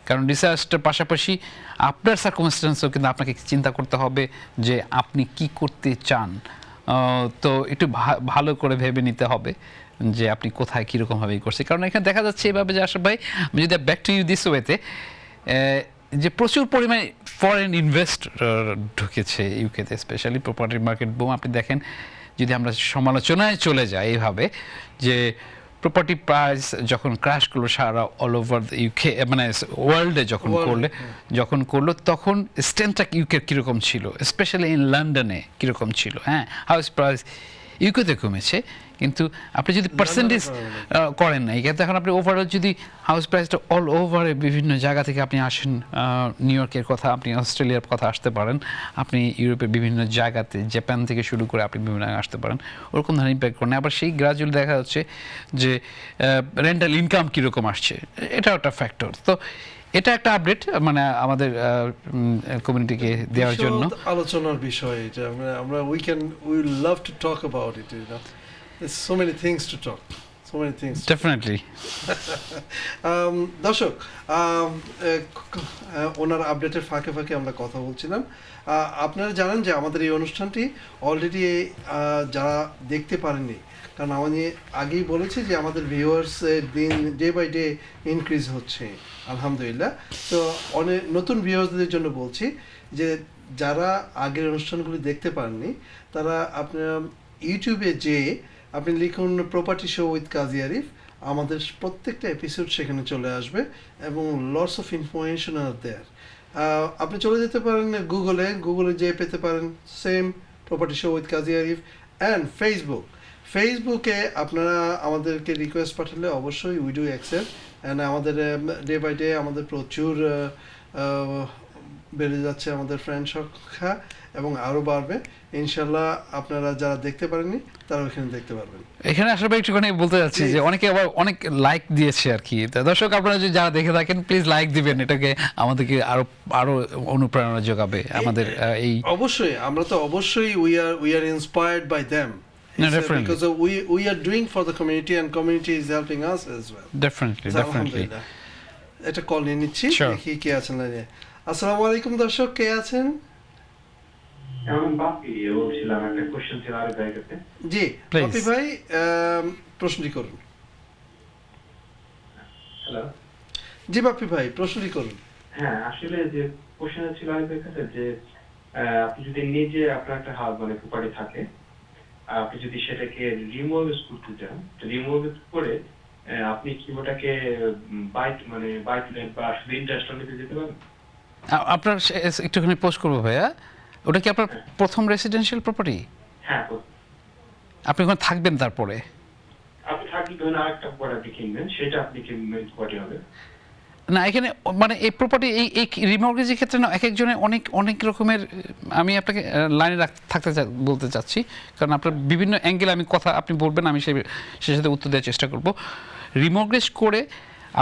কারণ রিসার্চটার পাশাপাশি আপনার সার্কামস্ট্যান্সও কিন্তু আপনাকে চিন্তা করতে হবে যে আপনি কি করতে চান। তো একটু ভালো করে ভেবে নিতে হবে যে আপনি কোথায় কীরকমভাবে করছে, কারণ এখানে দেখা যাচ্ছে এভাবে যে আশা ভাই আমি যদি ব্যাক টু ইউ দিস ওয়েতে যে প্রচুর পরিমাণে ফরেন ইনভেস্টর ঢুকেছে ইউকেতে, স্পেশালি প্রপার্টি মার্কেট বুম। আপনি দেখেন যদি আমরা সমালোচনায় চলে যাই এইভাবে যে প্রপার্টি প্রাইস যখন ক্র্যাশ করলো সারা অল ওভার ইউকে মানে ওয়ার্ল্ডে যখন করলো তখন স্ট্রেংথটা ইউকের কীরকম ছিল, স্পেশালি ইন লন্ডনে কীরকম ছিল। হ্যাঁ, হাউস প্রাইস ইউকেতে কমেছে, কিন্তু আপনি যদি পার্সেন্টেজ করেন না এখানে, এখন আপনি ওভারঅল যদি হাউস প্রাইসটা অল ওভারে বিভিন্ন জায়গা থেকে আপনি আসেন, নিউ ইয়র্কের কথা, আপনি অস্ট্রেলিয়ার কথা আসতে পারেন, আপনি ইউরোপের বিভিন্ন জায়গাতে জাপান থেকে শুরু করে আপনি বিভিন্ন জায়গায় আসতে পারেন, ওরকম ধরনের ইম্প্যাক্ট করেন। আবার সেই গ্রাজুয়ালি দেখা যাচ্ছে যে রেন্টাল ইনকাম কীরকম আসছে, এটাও একটা ফ্যাক্টর। তো এটা একটা আপডেট মানে আমাদের কমিউনিটিকে দেওয়ার জন্য আলোচনার বিষয় এটা। আমরা we love to talk about it, you know. There's so many things to talk, so many things. Definitely. দর্শক, ওনার আপডেটের ফাঁকে ফাঁকে আমরা কথা বলছিলাম। আপনারা জানেন যে আমাদের এই অনুষ্ঠানটি অলরেডি যারা দেখতে পারেননি, কারণ আমি আগেই বলেছি যে আমাদের ভিউয়ার্স দিন ডে বাই ডে ইনক্রিজ হচ্ছে আলহামদুলিল্লাহ। তো অনেক নতুন ভিউয়ার্সদের জন্য বলছি যে যারা আগের অনুষ্ঠানগুলি দেখতে পাননি তারা আপনারা ইউটিউবে যেয়ে আপনি লিখুন প্রপার্টি শো উইথ কাজী আরিফ, আমাদের প্রত্যেকটা এপিসোড সেখানে চলে আসবে এবং লটস অফ ইনফরমেশন আর দেয়ার। আপনি চলে যেতে পারেন গুগলে যেয়ে পেতে পারেন same property show with Kazi Arif. And ফেসবুকে আপনারা আমাদেরকে রিকোয়েস্ট পাঠালে অবশ্যই উই ডু অ্যাকসেপ্ট। অ্যান্ড আমাদের ডে বাই ডে আমাদের প্রচুর বেড়ে যাচ্ছে আমাদের ফ্রেন্ড সংখ্যা এবং আরও বাড়বে ইনশাল্লাহ। আপনারা যারা দেখতে পারেননি তারা ওইখানে দেখতে পারবেন। এখানে আসলে একটুখানি বলতে যাচ্ছি যে অনেকে আবার অনেক লাইক দিয়েছে আর কি। দর্শক আপনারা যদি যারা দেখে থাকেন প্লিজ লাইক দিবেন, এটাকে আমাদেরকে আরো অনুপ্রেরণা যোগাবে আমাদের এই। অবশ্যই আমরা তো অবশ্যই we are inspired by them because we are doing for the community and community is helping us as well. Definitely. এটা কল নিয়ে নিচ্ছি, দেখি কে আছেন লাইনে। আসসালামু আলাইকুম দর্শক, কে আছেন? জি বাপি ভাই, প্রশ্নটি করুন। হ্যালো জি বাপি ভাই, প্রশ্নটি করুন। হ্যাঁ, আসলে যে কোশ্চেন ছিল আরিফের কাছে যে আপনি যদি নিজে আপনার একটা হাউস মানে প্রপার্টি থাকে, আপনি যদি সেটাকে রিমর্গেজ করতে চান, রিমর্গেজ করে আপনি কি ওটাকে বাই টু লেট বা শুধু ইন্টারেস্ট নিতে যেতে পারেন? আপনার একটুখানি পোস্ট করবো ভাইয়া, ওটা কি আপনার প্রথম রেসিডেন্সিয়াল প্রপার্টি? হ্যাঁ, আপনি ওখানে থাকবেন, তারপরে আপনি থাকলে ধরুন আরেকটা প্রপার্টি কিনবেন, সেটা আপনি কিনবেন প্রপার্টি হবে না। এখানে মানে এই প্রপার্টি এই রিমর্গেজের ক্ষেত্রে না এক একজনের অনেক রকমের, আমি আপনাকে লাইনে বলতে চাচ্ছি, কারণ আপনার বিভিন্ন অ্যাঙ্গেলে আমি কথা আপনি বলবেন, আমি সেই সাথে উত্তর দেওয়ার চেষ্টা করব। রিমর্গেজ করে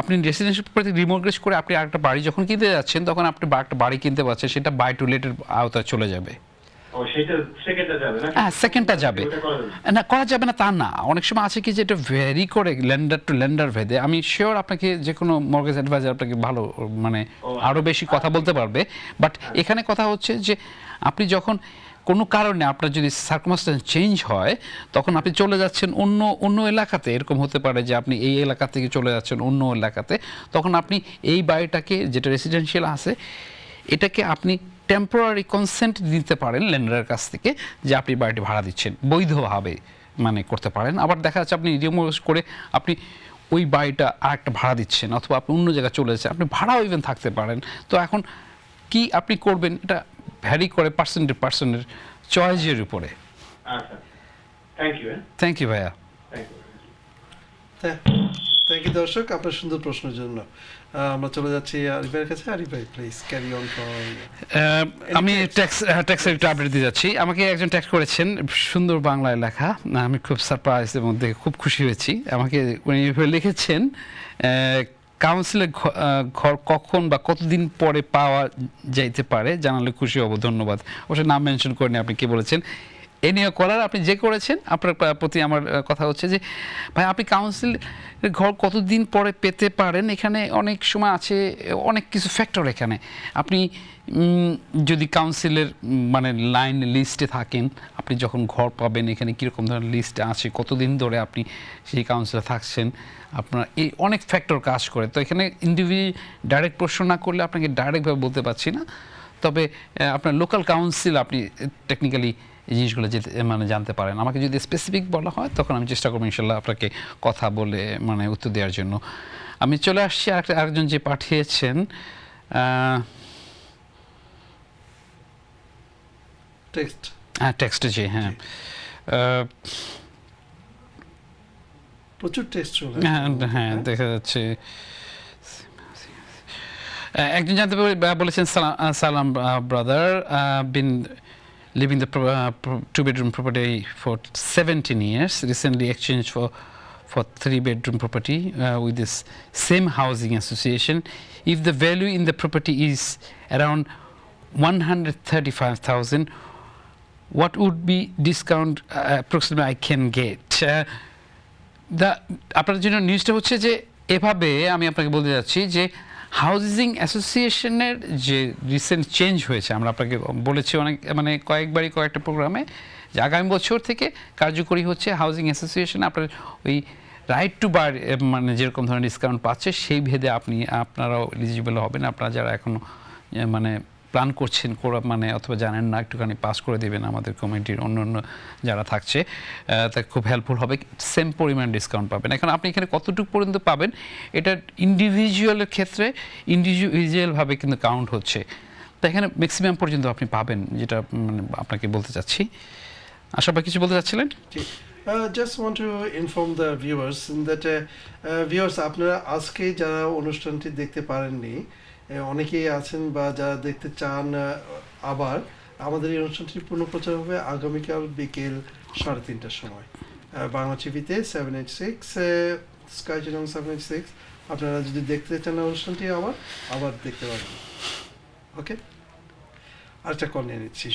আপনি রেসিডেন্সিয়াল প্রপার্টি রিমর্গেজ করে আপনি আরেকটা বাড়ি যখন কিনতে যাচ্ছেন তখন আপনি একটা বাড়ি কিনতে পারছেন, সেটা বাই টু লেটের আওতায় চলে যাবে। সেকেন্ডটা যাবে না, করা যাবে না তা না। অনেক সময় আছে কি যে এটা ভ্যারি করে ল্যান্ডার টু ল্যান্ডার ভেদে। আমি শিওর আপনাকে যে কোনো মর্গেজ অ্যাডভাইজার আপনাকে ভালো মানে আরও বেশি কথা বলতে পারবে। বাট এখানে কথা হচ্ছে যে আপনি যখন কোনো কারণে আপনার যদি সার্কামস্ট্যান্স চেঞ্জ হয় তখন আপনি চলে যাচ্ছেন অন্য এলাকাতে, এরকম হতে পারে যে আপনি এই এলাকা থেকে চলে যাচ্ছেন অন্য এলাকাতে, তখন আপনি এই বাড়িটাকে যেটা রেসিডেন্সিয়াল আছে এটাকে আপনি টেম্পোরারি কনসেন্ট দিতে পারেন ল্যান্ডারের কাছ থেকে যে আপনি বাড়িটি ভাড়া দিচ্ছেন, বৈধভাবে মানে করতে পারেন। আবার দেখা যাচ্ছে আপনি রিমোভ করে আপনি ওই বাড়িটা আরেকটা ভাড়া দিচ্ছেন, অথবা আপনি অন্য জায়গায় চলে যাচ্ছেন, আপনি ভাড়াও ইভেন থাকতে পারেন। তো এখন কি আপনি করবেন এটা ভ্যারি করে পার্সনের চয়েসের উপরে। আচ্ছা, থ্যাংক ইউ। থ্যাংক ইউ ভাইয়া। Thank you. থ্যাংক ইউ দর্শক আপনার সুন্দর প্রশ্নের জন্য। আমরা চলে যাচ্ছি আরিফের কাছে। আরিফ ভাই প্লিজ ক্যারি অন ফর। আমি ট্যাক্সের একটু আপডেট দিয়ে যাচ্ছি। আমাকে একজন ট্যাক্স করেছেন, সুন্দর বাংলায় লেখা, আমি খুব সারপ্রাইজ এবং দেখে খুব খুশি হয়েছি। আমাকে উনি লিখেছেন কাউন্সিলের ঘর কখন বা কতদিন পরে পাওয়া যাইতে পারে, জানালে খুশি হব, ধন্যবাদ। অবশ্যই নাম মেনশন করেনি আপনি কি বলেছেন। এ নিয়ে করার আপনি যে করেছেন, আপনার প্রতি আমার কথা হচ্ছে যে ভাই আপনি কাউন্সিলের ঘর কতদিন পরে পেতে পারেন, এখানে অনেক সময় আছে, অনেক কিছু ফ্যাক্টর এখানে। আপনি যদি কাউন্সিলের মানে লাইন লিস্টে থাকেন, আপনি যখন ঘর পাবেন এখানে কীরকম ধরনের লিস্ট আছে, কতদিন ধরে আপনি সেই কাউন্সিলে থাকছেন, আপনার এই অনেক ফ্যাক্টর কাজ করে। তো এখানে ইন্ডিভিজুয়াল ডাইরেক্ট প্রশ্ন না করলে আপনাকে ডাইরেক্টভাবে বলতে পারছি না। তবে আপনার লোকাল কাউন্সিল আপনি টেকনিক্যালি এই জিনিসগুলো মানে জানতে পারেন। আমাকে যদি স্পেসিফিক বলা হয় তখন আমি চেষ্টা করবো ইনশাল্লাহ আপনাকে কথা বলে মানে উত্তর দেওয়ার জন্য। আমি চলে আসছি আরেকজন যে পাঠিয়েছেন টেক্সট। জি হ্যাঁ, প্রচুর টেক্সট চলে। হ্যাঁ দেখা যাচ্ছে। একজন জানতে বলেছেন, সালাম brother, been living the two-bedroom property for 17 years, recently exchanged for three-bedroom property with this same housing association. If the value in the property is around 135,000, what would be discount approximately I can get? আপনার জন্য নিউজটা হচ্ছে যে এভাবে আমি আপনাকে বলতে যাচ্ছি যে হাউজিং অ্যাসোসিয়েশনের যে রিসেন্ট চেঞ্জ হয়েছে, আমরা আপনাকে বলেছি অনেক মানে কয়েকবারই কয়েকটা প্রোগ্রামে, যে আগামী বছর থেকে কার্যকরী হচ্ছে হাউজিং অ্যাসোসিয়েশন। আপনার ওই রাইট টু বার মানে যেরকম ধরনের ডিসকাউন্ট পাচ্ছে সেই ভেদে আপনারাও এলিজিবল হবেন। আপনারা যারা এখনও মানে প্ল্যান করছেন মানে অথবা জানেন না, একটুখানি পাস করে দেবেন আমাদের কমিটির অন্য যারা থাকছে, তা খুব হেল্পফুল হবে। সেম পরিমাণ ডিসকাউন্ট পাবেন। এখন আপনি এখানে কতটুকু পর্যন্ত পাবেন এটা ইন্ডিভিজুয়ালের ক্ষেত্রে ইন্ডিভিজুয়ালভাবে কিন্তু কাউন্ট হচ্ছে। তো এখানে ম্যাক্সিমাম পর্যন্ত আপনি পাবেন, যেটা মানে আপনাকে বলতে চাচ্ছি। আশা কিছু বলতে চাচ্ছিলেন? Just want to inform the viewers that viewers আপনারা আজকে যারা অনুষ্ঠানটি দেখতে পারেননি, অনেকেই আছেন বা যারা দেখতে চান, আবার আমাদের এই অনুষ্ঠানটি পুনঃপ্রচার হবে আগামীকাল বিকেল 3:30টার সময় বাংলা টিভিতে 786 স্কাই চ্যানেল 786। আপনারা যদি দেখতে চান অনুষ্ঠানটি আবার দেখতে পারবেন। ওকে, আরেকটা কল নিয়ে নিচ্ছি।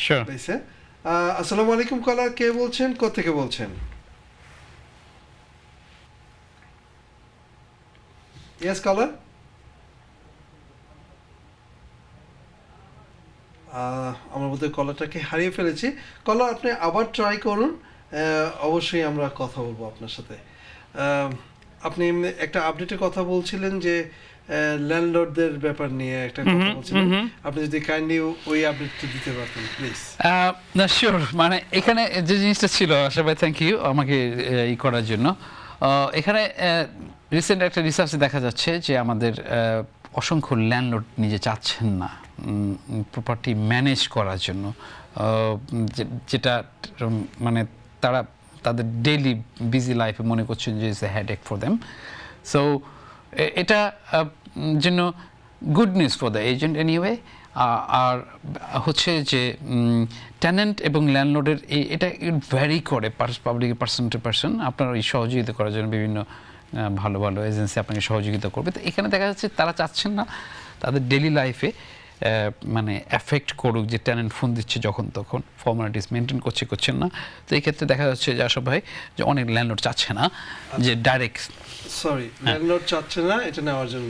আসসালামু আলাইকুম কলার, কে বলছেন, কোত্থেকে বলছেন? ইয়েস কলার। আমরা বোধহয় কলারটাকে হারিয়ে ফেলেছি। কলার আপনি আবার ট্রাই করুন, অবশ্যই আমরা কথা বলবো আপনার সাথে। আপনি একটা আপডেটের কথা বলছিলেন যে ল্যান্ডলর্ডদের ব্যাপার নিয়ে একটা কথা বলছিলেন, আপনি যদি কাইন্ডলি ওই আপডেটটি দিতে পারতেন প্লিজ। না শিওর, মানে এখানে যে জিনিসটা ছিল, আশা ভাই থ্যাংক ইউ আমাকে করার জন্য। এখানে রিসেন্ট একটা রিসার্চে দেখা যাচ্ছে যে আমাদের অসংখ্য ল্যান্ডলর্ড নিজে চাচ্ছেন না প্রপার্টি ম্যানেজ করার জন্য, যেটা মানে তারা তাদের ডেইলি বিজি লাইফে মনে করছেন যে it's a headache for them. So এটা জন্য good news for the agent anyway. আর হচ্ছে যে টেনেন্ট এবং ল্যান্ডলর্ডের এটা ভ্যারি করে পাবলিক পার্সন টু পার্সন। আপনার এই সহযোগিতা করার জন্য বিভিন্ন ভালো ভালো এজেন্সি আপনাকে সহযোগিতা করবে। তো এখানে দেখা যাচ্ছে তারা চাচ্ছেন না তাদের ডেইলি লাইফে মানে এফেক্ট করুক যে টেনেন্ট ফোন দিচ্ছে যখন তখন, ফর্মালিটিস মেনটেন করছেন না। তো এই ক্ষেত্রে দেখা যাচ্ছে যে আশা ভাই যে অনেক ল্যান্ডলর্ড চাচ্ছে না যে ডাইরেক্ট ল্যান্ডলর্ড চাচ্ছে না এটা নেওয়ার জন্য।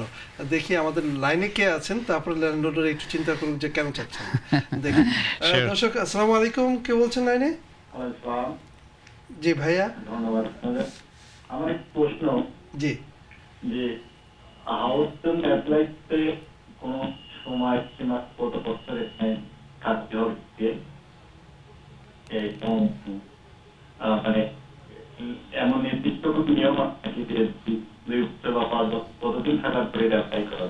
দেখি আমাদের লাইনে কে আছেন, তারপরে ল্যান্ডলর্ডের একটু চিন্তা করুক যে কেন চাচ্ছেন না। দেখি দর্শক, আসসালামু আলাইকুম, কে বলছেন লাইনে? জি ভাইয়া, ধন্যবাদ। আমার এক প্রশ্ন, জি, যে হাউস অ্যাপ্লাইতে কোনো সময় সীমা কত বছরের থাকতে হবে এই মানে এমন নির্দিষ্ট কোনো নিয়ম আছে নাকি যে 2 বছর বা 5 বছর কতদিন থাকার পরে অ্যাপ্লাই করা?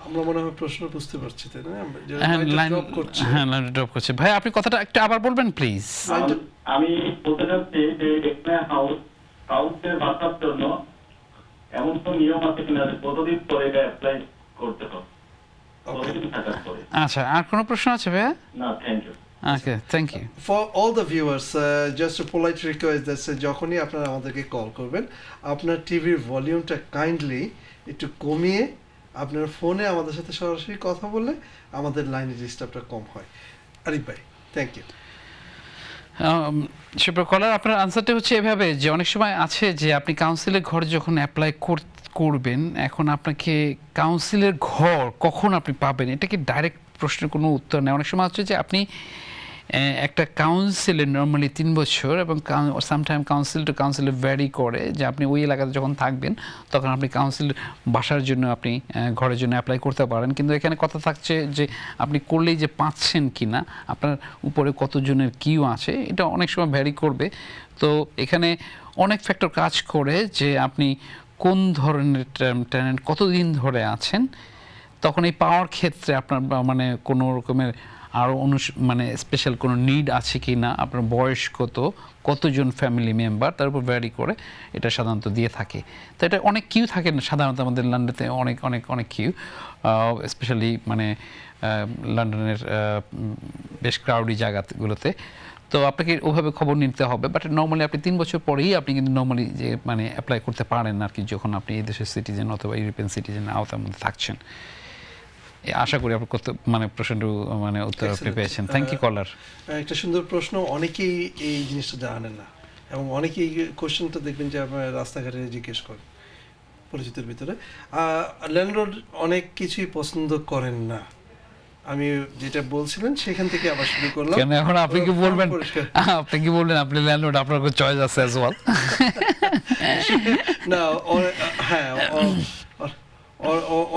আমরা মনে হয় প্রশ্ন বুঝতে পারছি, তাই না? যে হ্যাঁ লাইনটা লাইন drop করছে। হ্যাঁ লাইন ড্রপ করছে। ভাই আপনি কথাটা একটু আবার বলবেন প্লিজ। আমি বলতে চাচ্ছি যে এখানে হাউসের বাঁচার জন্য এমন কোন নিয়ম আছে কিনা যে কতদিন পরে এটা অ্যাপ্লাই করতে হবে, কতদিন থাকার পরে? আচ্ছা, আর কোনো প্রশ্ন আছে ভাইয়া? না, thank you. Okay, thank you. For all the viewers, just a polite request that যখনই আপনারা আমাদেরকে কল করবেন, আপনার টিভির ভলিউমটা কাইন্ডলি একটু কমিয়ে আপনার ফোনে আমাদের সাথে সরাসরি কথা বললে আমাদের লাইনের ডিস্টার্বটা কম হয়। আরিফ ভাই, থ্যাংক ইউ। সুপ্রিয় কলার, আপনার আনসারটা হচ্ছে এভাবে যে অনেক সময় আছে যে আপনি কাউন্সিলের ঘর যখন অ্যাপ্লাই করবেন, এখন আপনাকে কাউন্সিলের ঘর কখন আপনি পাবেন, এটা কি ডাইরেক্ট প্রশ্নের কোনো উত্তর নেই। অনেক সময় হচ্ছে যে আপনি একটা কাউন্সিলে নর্মালি 3 বছর, এবং সামটাইম কাউন্সিল টু কাউন্সিলে ভ্যারি করে যে আপনি ওই এলাকাতে যখন থাকবেন তখন আপনি কাউন্সিল বাসার জন্য আপনি ঘরের জন্য অ্যাপ্লাই করতে পারেন। কিন্তু এখানে কথা থাকছে যে আপনি করলেই যে পাচ্ছেন কি না, আপনার উপরে কতজনের কিউ আছে, এটা অনেক সময় ভ্যারি করবে। তো এখানে অনেক ফ্যাক্টর কাজ করে যে আপনি কোন ধরনের টেনেন্ট কতদিন ধরে আছেন, তখন এই পাওয়ার ক্ষেত্রে আপনার মানে কোনো রকমের আরও মানে স্পেশাল কোনো নিড আছে কি না, আপনার বয়স কতজন ফ্যামিলি মেম্বার, তার উপর ভ্যারি করে এটা সাধারণত দিয়ে থাকে। তো এটা অনেক কিউ থাকে না সাধারণত আমাদের লন্ডনে, অনেক অনেক অনেক কিউ, স্পেশালি মানে লন্ডনের বেশ ক্রাউডি জায়গাগুলোতে। তো আপনাকে ওভাবে খবর নিতে হবে, বাট নর্মালি আপনি 3 বছর পরেই আপনি কিন্তু নর্মালি যে মানে অ্যাপ্লাই করতে পারেন আর কি, যখন আপনি এই দেশের সিটিজেন অথবা ইউরোপিয়ান সিটিজেনের আওতার মধ্যে থাকছেন। আশা করি আপনার মানে প্রশ্নটা মানে উত্তর আপনি পেয়েছেন। থ্যাংক ইউ কলার। একটা সুন্দর প্রশ্ন, অনেকেই এই জিনিসটা জানেন না, এবং অনেকেই কোশ্চেনটা দেখবেন যে আপনার রাস্তাঘাটে জিজ্ঞেস করেন পরিচিতের ভিতরে। ল্যান্ডলর্ড অনেক কিছুই পছন্দ করেন না, আমি যেটা বলছিলেন সেখান থেকে আবার শুরু করলাম। কেন এখন আপনি কি বলবেন, আপনি কি বললেন আপনি ল্যান্ডলর্ড, আপনার কোনো চয়েস আছে অ্যাজ ওয়েল? না, হ্যাঁ,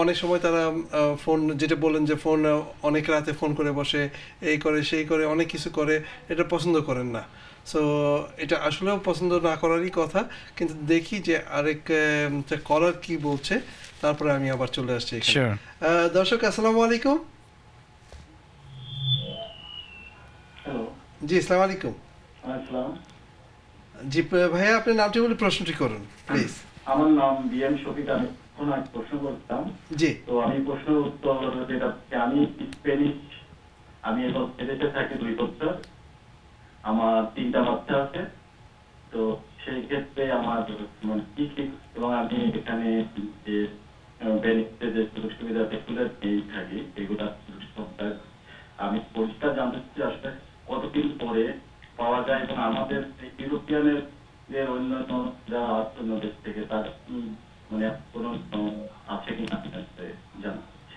অনেক সময় তারা ফোন, যেটা বলেন যে ফোন অনেক রাতে ফোন করে বসে, এই করে সেই করে অনেক কিছু করে, এটা পছন্দ করেন না। সো এটা আসলেও পছন্দ না করারই কথা, কিন্তু দেখি যে আরেক কলার কি বলছে, তারপরে আমি আবার চলে আসছি এখানে। দর্শক আসসালামু আলাইকুম। হ্যালো, জি আসসালামু আলাইকুম। আসসালাম। জি ভাইয়া, আপনার নামটি বলে প্রশ্নটি করুন প্লিজ। আমার নাম বিএম শফিক। আমি কোনো এক প্রশ্ন করতাম। জি। তো আমি প্রশ্নের উত্তর যেটা, আমি স্পেনিশ, আমি এখন এদেশে থাকি 2 বছর, আমার 3টা বাচ্চা আছে। তো সেই ক্ষেত্রে আমার মানে কি কি, এবং আমি এখানে যে বেনিফিটে যে সুযোগ সুবিধা সেগুলো পেয়ে থাকি, এগুলা আমি পরিষ্কার জানতে চাচ্ছি আসলে কতদিন পরে পাওয়া যায়, এবং আমাদের ইউরোপিয়ানের যে অন্যান্য যারা আছে অন্য দেশ থেকে তার মানে কোনো আছে কিনা জানতে চাচ্ছি।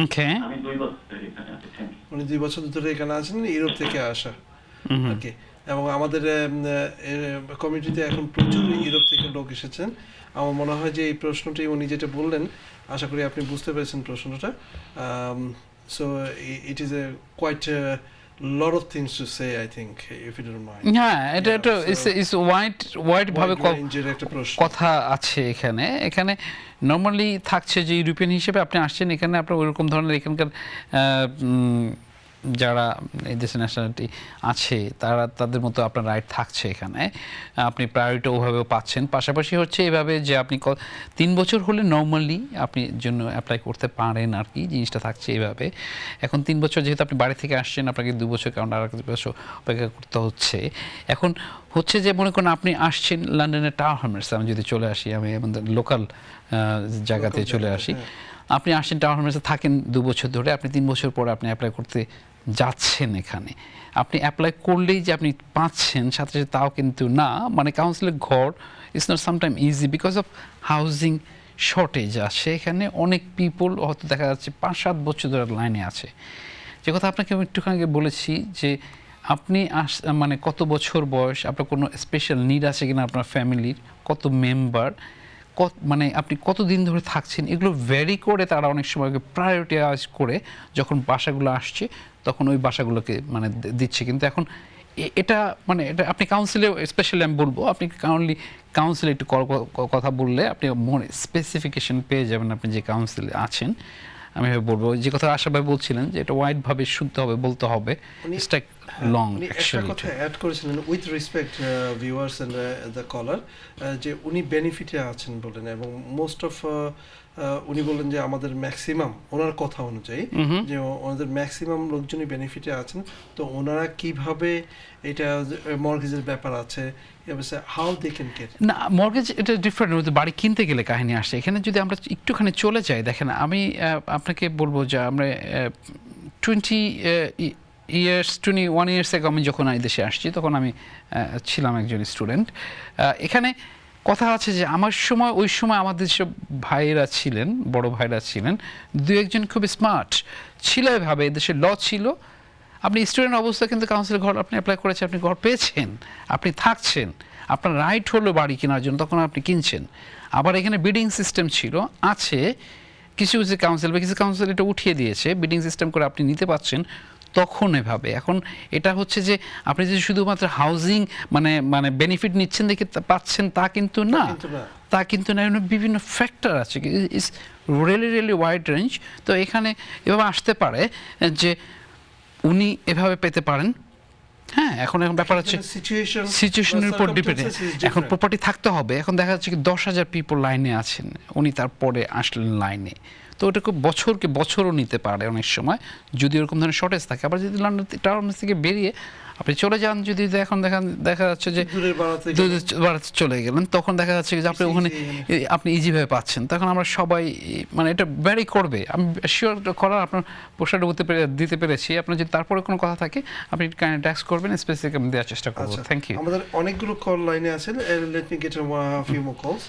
ওকে, আমি 2 বছর ধরে এখানে আছি। Thank you. উনি 2 বছর ধরে এখানে আছেন, ইউরোপ থেকে আসা। ওকে, এবং আমাদের কমিউনিটিতে এখন প্রচুর ইউরোপ থেকে লোক এসেছেন। আমার মনে হয় যে এই প্রশ্নটি উনি যেটা বললেন, আশা করি আপনি বুঝতে পেরেছেন প্রশ্নটা। So it is a quite lot of things to say, I think, if you don't mind. হ্যাঁ, এটা ইস ওয়াইড ভাবে একটা প্রশ্ন কথা আছে এখানে। এখানে নর্মালি থাকছে যে ইউরোপিয়ান হিসেবে আপনি আসছেন এখানে, আপনার ওইরকম ধরনের এখানকার যারা এই দেশের ন্যাশনালিটি আছে তাদের মতো আপনার রাইট থাকছে এখানে, আপনি প্রায়োরিটি ওভাবেও পাচ্ছেন। পাশাপাশি হচ্ছে এভাবে যে আপনি 3 বছর হলে নর্মালি আপনি জন্য অ্যাপ্লাই করতে পারেন আর কি, জিনিসটা থাকছে এইভাবে। এখন 3 বছর যেহেতু আপনি বাড়ি থেকে আসছেন, আপনাকে 2 বছর কারণ আর 2 বছর অপেক্ষা করতে হচ্ছে। এখন হচ্ছে যে মনে করেন আপনি আসছেন লন্ডনের টাওয়ার হ্যামলেটসে, আমি যদি চলে আসি, আমি আমাদের লোকাল জায়গাতে চলে আসি, আপনি আসছেন টাওয়ার হ্যামলেটসে থাকেন 2 বছর ধরে, আপনি 3 বছর পরে আপনি অ্যাপ্লাই করতে যাচ্ছেন এখানে, আপনি অ্যাপ্লাই করলেই যে আপনি পাচ্ছেন সাথে সাথে তাও কিন্তু না। মানে কাউন্সিলের ঘর it's not sometime easy because of housing shortage আছে এখানে। অনেক পিপল হয়তো দেখা যাচ্ছে 5-7 বছর ধরে লাইনে আছে। যে কথা আপনাকে আমি একটুখানি বলেছি যে আপনি মানে কত বছর বয়স, আপনার কোনো স্পেশাল নিড আছে কিনা আপনার ফ্যামিলির, কত মেম্বার, মানে আপনি কতদিন ধরে থাকছেন, এগুলো ভ্যারি করে তারা অনেক সময় প্রায়োরিটাইজ করে যখন বাসাগুলো আসছে তখন ওই বাসাগুলোকে মানে দিচ্ছে। কিন্তু এখন এটা মানে এটা আপনি কাউন্সিলে স্পেশালি আমি বলবো, আপনি কাউন্সিলে একটু কথা বললে আপনি মোর স্পেসিফিকেশন পেয়ে যাবেন আপনি যে কাউন্সিলে আছেন। আমি বলবো যে কথা আশা ভাই বলছিলেন যে এটা ওয়াইড ভাবে শুনতে হবে, বলতে হবে, ইটস টেক লং একটা কথা অ্যাড করেছিলেন with respect viewers and the caller, যে উনি বেনিফিটে আছেন বলেন, এবং মোস্ট অফ উনি বললেন যে আমাদের ম্যাক্সিমাম ওনার কথা অনুযায়ী যে ওনাদের ম্যাক্সিমাম লোকজনই বেনিফিটে আছেন। তো ওনারা কিভাবে এটা মর্গেজের ব্যাপার আছে, হাউ দে ক্যান গেট না মর্গেজ এটা ডিফারেন্ট, বাড়ি কিনতে গেলে কাহিনী আসে। এখানে যদি আমরা একটুখানি চলে যাই, দেখেন আমি আপনাকে বলবো যে আমরা 21 ইয়ার্স আগে আমি যখন এই দেশে আসছি তখন আমি ছিলাম একজন স্টুডেন্ট। এখানে কথা আছে যে আমার সময় ওই সময় আমাদের সব ভাইয়েরা ছিলেন, বড় ভাইরা ছিলেন, দু একজন খুব স্মার্ট ছিল, এভাবে এদেশে ল ছিল, আপনি স্টুডেন্ট অবস্থা কিন্তু কাউন্সিল ঘর আপনি অ্যাপ্লাই করেছেন, আপনি ঘর পেয়েছেন, আপনি থাকছেন, আপনার রাইট হলো বাড়ি কেনার জন্য, তখন আপনি কিনছেন। আবার এখানে বিডিং সিস্টেম ছিল, আছে কিছু কিছু কাউন্সিল বা কিছু কাউন্সিল এটা উঠিয়ে দিয়েছে, বিডিং সিস্টেম করে আপনি নিতে পারছেন তখন এভাবে। এখন এটা হচ্ছে যে আপনি যদি শুধুমাত্র হাউজিং মানে বেনিফিট নিচ্ছেন দেখে পাচ্ছেন তা কিন্তু না, তা কিন্তু না, বিভিন্ন ফ্যাক্টর আছে, ইটস রিয়েলি ওয়াইড রেঞ্জ। তো এখানে এভাবে আসতে পারে যে উনি এভাবে পেতে পারেন। হ্যাঁ, এখন ব্যাপার হচ্ছে সিচুয়েশনের উপর ডিপেন্ড। এখন প্রপার্টি থাকতে হবে, এখন দেখা যাচ্ছে কি 10,000 পিপল লাইনে আছেন, উনি তারপরে আসলেন লাইনে, তো ওটা খুব বছরও নিতে পারে অনেক সময় যদি এরকম ধরনের শর্টেজ থাকে। আবার যদি লন্ডন টাউন থেকে বেরিয়ে আপনি চলে যান, যদি এখন দেখা যাচ্ছে যে বাড়াতে চলে গেলেন, তখন দেখা যাচ্ছে যে আপনি ওখানে আপনি ইজিভাবে পাচ্ছেন। তখন আমরা সবাই মানে এটা ভ্যারি করবে, আমি শিওর করার আপনার পোস্টারটা দিতে পেরেছি। আপনার যদি তারপরে কোনো কথা থাকে আপনি ট্যাক্স করবেন, স্পেসিফিক আমি দেওয়ার চেষ্টা করবো। Thank you. আমাদের অনেকগুলো কল লাইনে আছেন, let me get few more calls.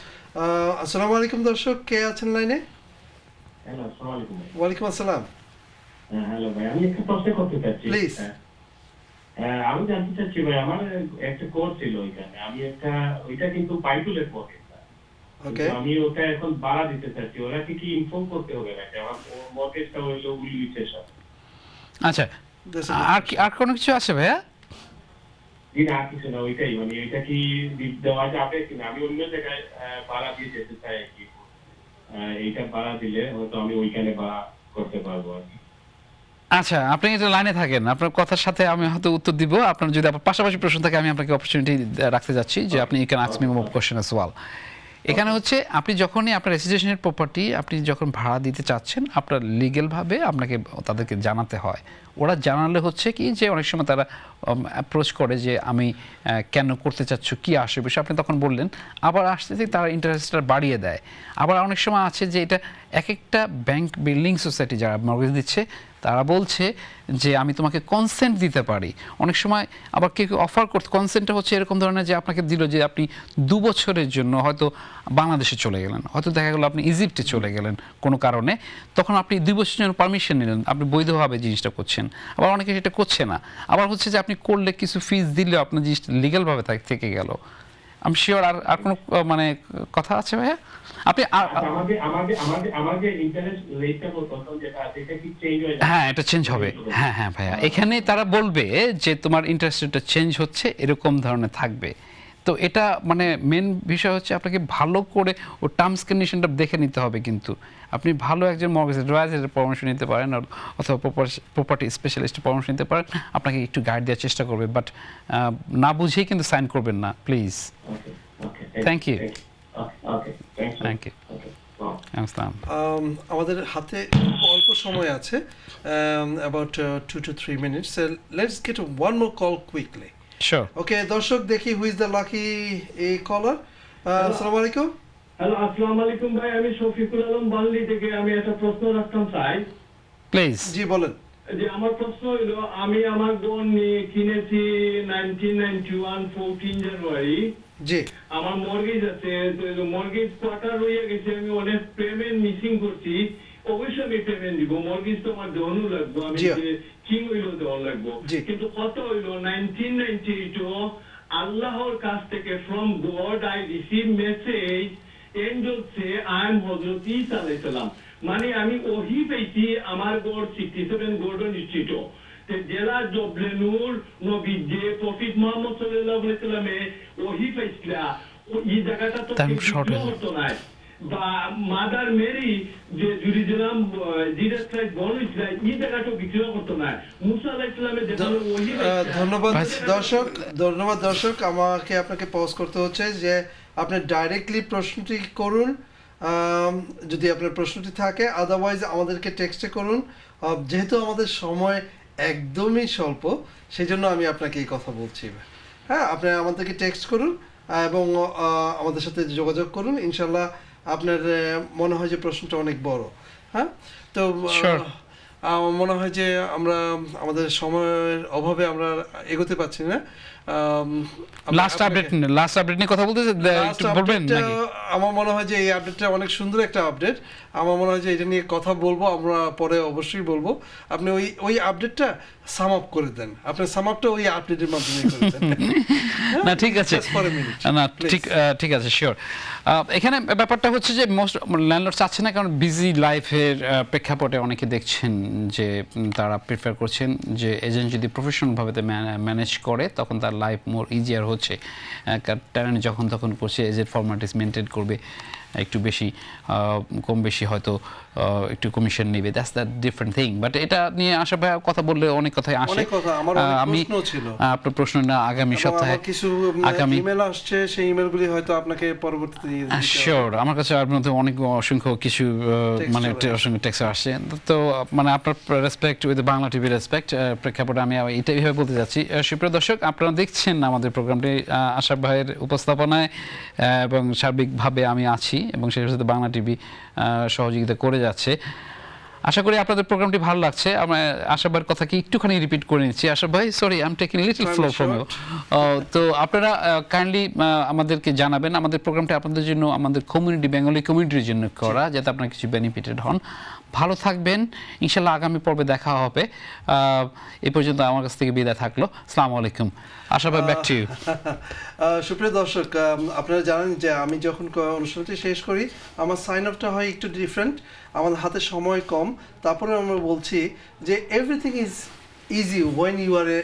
আসসালামু আলাইকুম দর্শক, কে আছেন লাইনে? হ্যালো, আসসালামু আলাইকুম। ওয়ালাইকুম আসসালাম। হ্যালো ভাই, আমি একটা প্রশ্ন করতে চাচ্ছি। প্লিজ। আমি জানতে চাচ্ছি ভাই, আমার একটা কোর্স ছিল ওইখানে, আমি ওইটা কিন্তু পাইটুলের পথে, ওকে, আমি ওটা এখন ভাড়া দিতে চাচ্ছি, ওরা কি ইনফর্ম করতে হবে নাকি আমার মর্গেজটা হইলো উইলিচের সাথে? আচ্ছা, আর কোনো কিছু আছে ভাইয়া? জি না, কিছু না, ওইটাই মানে ওইটা কি দেওয়া যাবে কিনা, আমি অন্য জায়গায় ভাড়া দিয়ে যেতে চাই কি, এইটা ভাড়া দিলে হয়তো আমি ওইখানে ভাড়া করতে পারবো আর কি। আচ্ছা, আপনি এটা লাইনে থাকেন, আপনার কথার সাথে আমি হয়তো উত্তর দিব। আপনার যদি আপনার পাশাপাশি প্রশ্ন থাকে আমি আপনাকে অপরচুনিটি রাখতে যাচ্ছি যে আপনি you can ask me more question as well. এখানে হচ্ছে আপনি যখনই আপনার রেসিডেন্সিয়াল প্রপার্টি আপনি যখন ভাড়া দিতে চাচ্ছেন, আপনার লিগ্যালভাবে আপনাকে তাদেরকে জানাতে হয়। ওরা জানালে হচ্ছে কি যে অনেক সময় তারা অ্যাপ্রোচ করে যে আমি কেন করতে চাচ্ছ, কি আসে বিষয়, আপনি তখন বললেন, আবার আসতে থেকে তারা ইন্টারেস্টটা বাড়িয়ে দেয়। আবার অনেক সময় আছে যে এটা এক একটা ব্যাংক বিল্ডিং সোসাইটি যারা মর্গেজ দিচ্ছে তারা বলছে যে আমি তোমাকে কনসেন্ট দিতে পারি। অনেক সময় আবার কেউ অফার করতে, কনসেন্টটা হচ্ছে এরকম ধরনের যে আপনাকে দিল যে আপনি 2 বছরের জন্য হয়তো বাংলাদেশে চলে গেলেন, হয়তো দেখা গেলো আপনি ইজিপ্টে চলে গেলেন কোনো কারণে, তখন আপনি 2 বছরের জন্য পারমিশন নিলেন, আপনি বৈধভাবে জিনিসটা করছেন। আবার অনেকে সেটা করছে না, আবার হচ্ছে যে আপনি করলে কিছু ফিস দিলেও আপনার জিনিসটা লিগ্যালভাবে থেকে গেল। আমি শিওর আর কোনো মানে কথা আছে ভাইয়া? আপনি হ্যাঁ, এটা চেঞ্জ হবে। হ্যাঁ ভাইয়া, এখানে তারা বলবে যে তোমার ইন্টারেস্ট রেটটা চেঞ্জ হচ্ছে, এরকম ধরনের থাকবে। তো এটা মানে মেন বিষয় হচ্ছে আপনাকে ভালো করে ও টার্মস কন্ডিশনটা দেখে নিতে হবে। কিন্তু আপনি ভালো একজন মর্গেজ অ্যাডভাইজারের পরামর্শ নিতে পারেন, অথবা প্রপার্টি স্পেশালিস্টের পরামর্শ নিতে পারেন, আপনাকে একটু গাইড দেওয়ার চেষ্টা করবে, বাট না বুঝেই কিন্তু সাইন করবেন না please. Thank you. Thank you. আমাদের হাতে অল্প সময় আছে, about 2 to 3 minutes. So let's get one more call quickly. Sure. Okay, দর্শক দেখি who is the lucky caller. আসসালামু আলাইকুম। হ্যালো, আসসালামু আলাইকুম ভাই, আমি শফিকুল আলম বাল্লি থেকে। আমি একটা প্রশ্ন রাখতাম চাই। প্লিজ। জি বলেন। যে আমার প্রশ্ন হলো, আমি আমার বোন নিয়ে কিনেছি 1991 14 জানুয়ারি। জি। আমার মর্গেজ আছে, মর্গেজ কোয়ার্টার হয়ে গেছে, আমি অনেক পেমেন্ট মিসিং করছি। অবশ্যই আমি পেমেন্ট দিব, মর্গেজ তো আমার দেওয়ানো লাগবে, আমি কি হইলো দেওয়া লাগবে। কিন্তু কত হইলো 1992 আল্লাহর কাছ থেকে from god I receive message Angel say I am হযরত ঈসা আলাইহিস সালাম, মানে আমি ওহি পেয়েছি আমার গড় 67 গর্ডন স্ট্রিটও জেলা জবলেনুর নবী যে প্রফিট মুহাম্মদ সাল্লাল্লাহু আলাইহি সাল্লামে ওহি পেয়েছিলা এই জায়গাটা তো হতো না, বা মাদার মেরি যে জেরুজালেম জিসাস ক্রাইস্ট বর্ন হয়েছিল এই জায়গাটা বিক্রি করতো না, মুসা আলাইহিস সালামের যেখানে ওহি। ধন্যবাদ দর্শক, আমাকে আপনাকে পজ করতে হচ্ছে যে আপনি ডাইরেক্টলি প্রশ্নটি করুন যদি আপনার প্রশ্নটি থাকে, আদারওয়াইজ আমাদেরকে টেক্সটে করুন। যেহেতু আমাদের সময় একদমই স্বল্প, সেই জন্য আমি আপনাকে এই কথা বলছি। হ্যাঁ, আপনি আমাদেরকে টেক্সট করুন এবং আমাদের সাথে যোগাযোগ করুন। ইনশাল্লাহ আপনার মনে হয় যে প্রশ্নটা অনেক বড়। হ্যাঁ, তো আমার মনে হয় যে আমরা আমাদের সময়ের অভাবে আমরা এগোতে পারছি না। লাস্ট আপডেট নিয়ে কথা বলতে বলবেন নাকি? আমার মনে হয় যে এই আপডেটটা অনেক সুন্দর একটা আপডেট। আমার মনে হয় যে এটা নিয়ে কথা বলবো আমরা পরে, অবশ্যই বলবো। আপনি ওই আপডেটটা সাম আপ করে দেন, আপনার সাম আপটা ওই আপডেটের মাধ্যমে করে দেন। না ঠিক আছে, না ঠিক আছে, শিওর। এখানে ব্যাপারটা হচ্ছে যে মোস্ট ল্যান্ডলর্ড চাচ্ছে না, কারণ বিজি লাইফের প্রেক্ষাপটে অনেকে দেখছেন যে তারা প্রিফার করছেন যে এজেন্ট যদি প্রফেশনালভাবে ম্যানেজ করে তখন তার লাইফ মোর ইজিয়ার হচ্ছে। ট্যালেন্ট যখন তখন করছে, এজেন্ট ফর্মালিটিস মেনটেন করবে, একটু বেশি কম বেশি হয়তো একটু কমিশন নেবে, that's the different thing. But এটা নিয়ে আশা ভাই কথা বললে অনেক কথাই আসে। আমি আপনার প্রশ্ন না আগামী সপ্তাহে কিছু ইমেল আসছে, সেই ইমেলগুলি হয়তো আপনাকে পরবর্তীতে শিওর আমার কাছে আপনার মধ্যে অনেক অসংখ্য কিছু মানে অসংখ্য টেক্সট আসছে। তো মানে আপনার respect with Bangla TV respect প্রেক্ষাপটে আমি এটাই ভাবে বলতে যাচ্ছি। সুপ্রিয় দর্শক, আপনারা দেখছেন আমাদের প্রোগ্রামটি আশা ভাইয়ের উপস্থাপনায় এবং সার্বিকভাবে আমি আছি এবং সেই সাথে বাংলা টিভি সহযোগিতা করে যাচ্ছে। আশা করি আপনাদের প্রোগ্রামটি ভালো লাগছে। আমরা আশা ভাইয়ের কথা কি একটুখানি রিপিট করে নিচ্ছি। আশা ভাই, sorry I am taking little flow from you. তো আপনারা কাইন্ডলি আমাদেরকে জানাবেন, আমাদের প্রোগ্রামটি আপনাদের জন্য, আমাদের কমিউনিটি, বেঙ্গলি কমিউনিটির জন্য করা, যাতে আপনারা কিছু বেনিফিটেড হন। ভালো থাকবেন, ইনশাল্লাহ আগামী পর্বে দেখা হবে। এই পর্যন্ত আমার কাছ থেকে বিদায় থাকলো। আসসালামু আলাইকুম। আশা ভাই, ব্যাক টু ইউ। সুপ্রিয় দর্শক, আপনারা জানেন যে আমি যখন অনুষ্ঠানটি শেষ করি আমার সাইন অফটা হয় একটু ডিফারেন্ট। আমাদের হাতে সময় কম, তারপরে আমরা বলছি যে everything is easy when you are A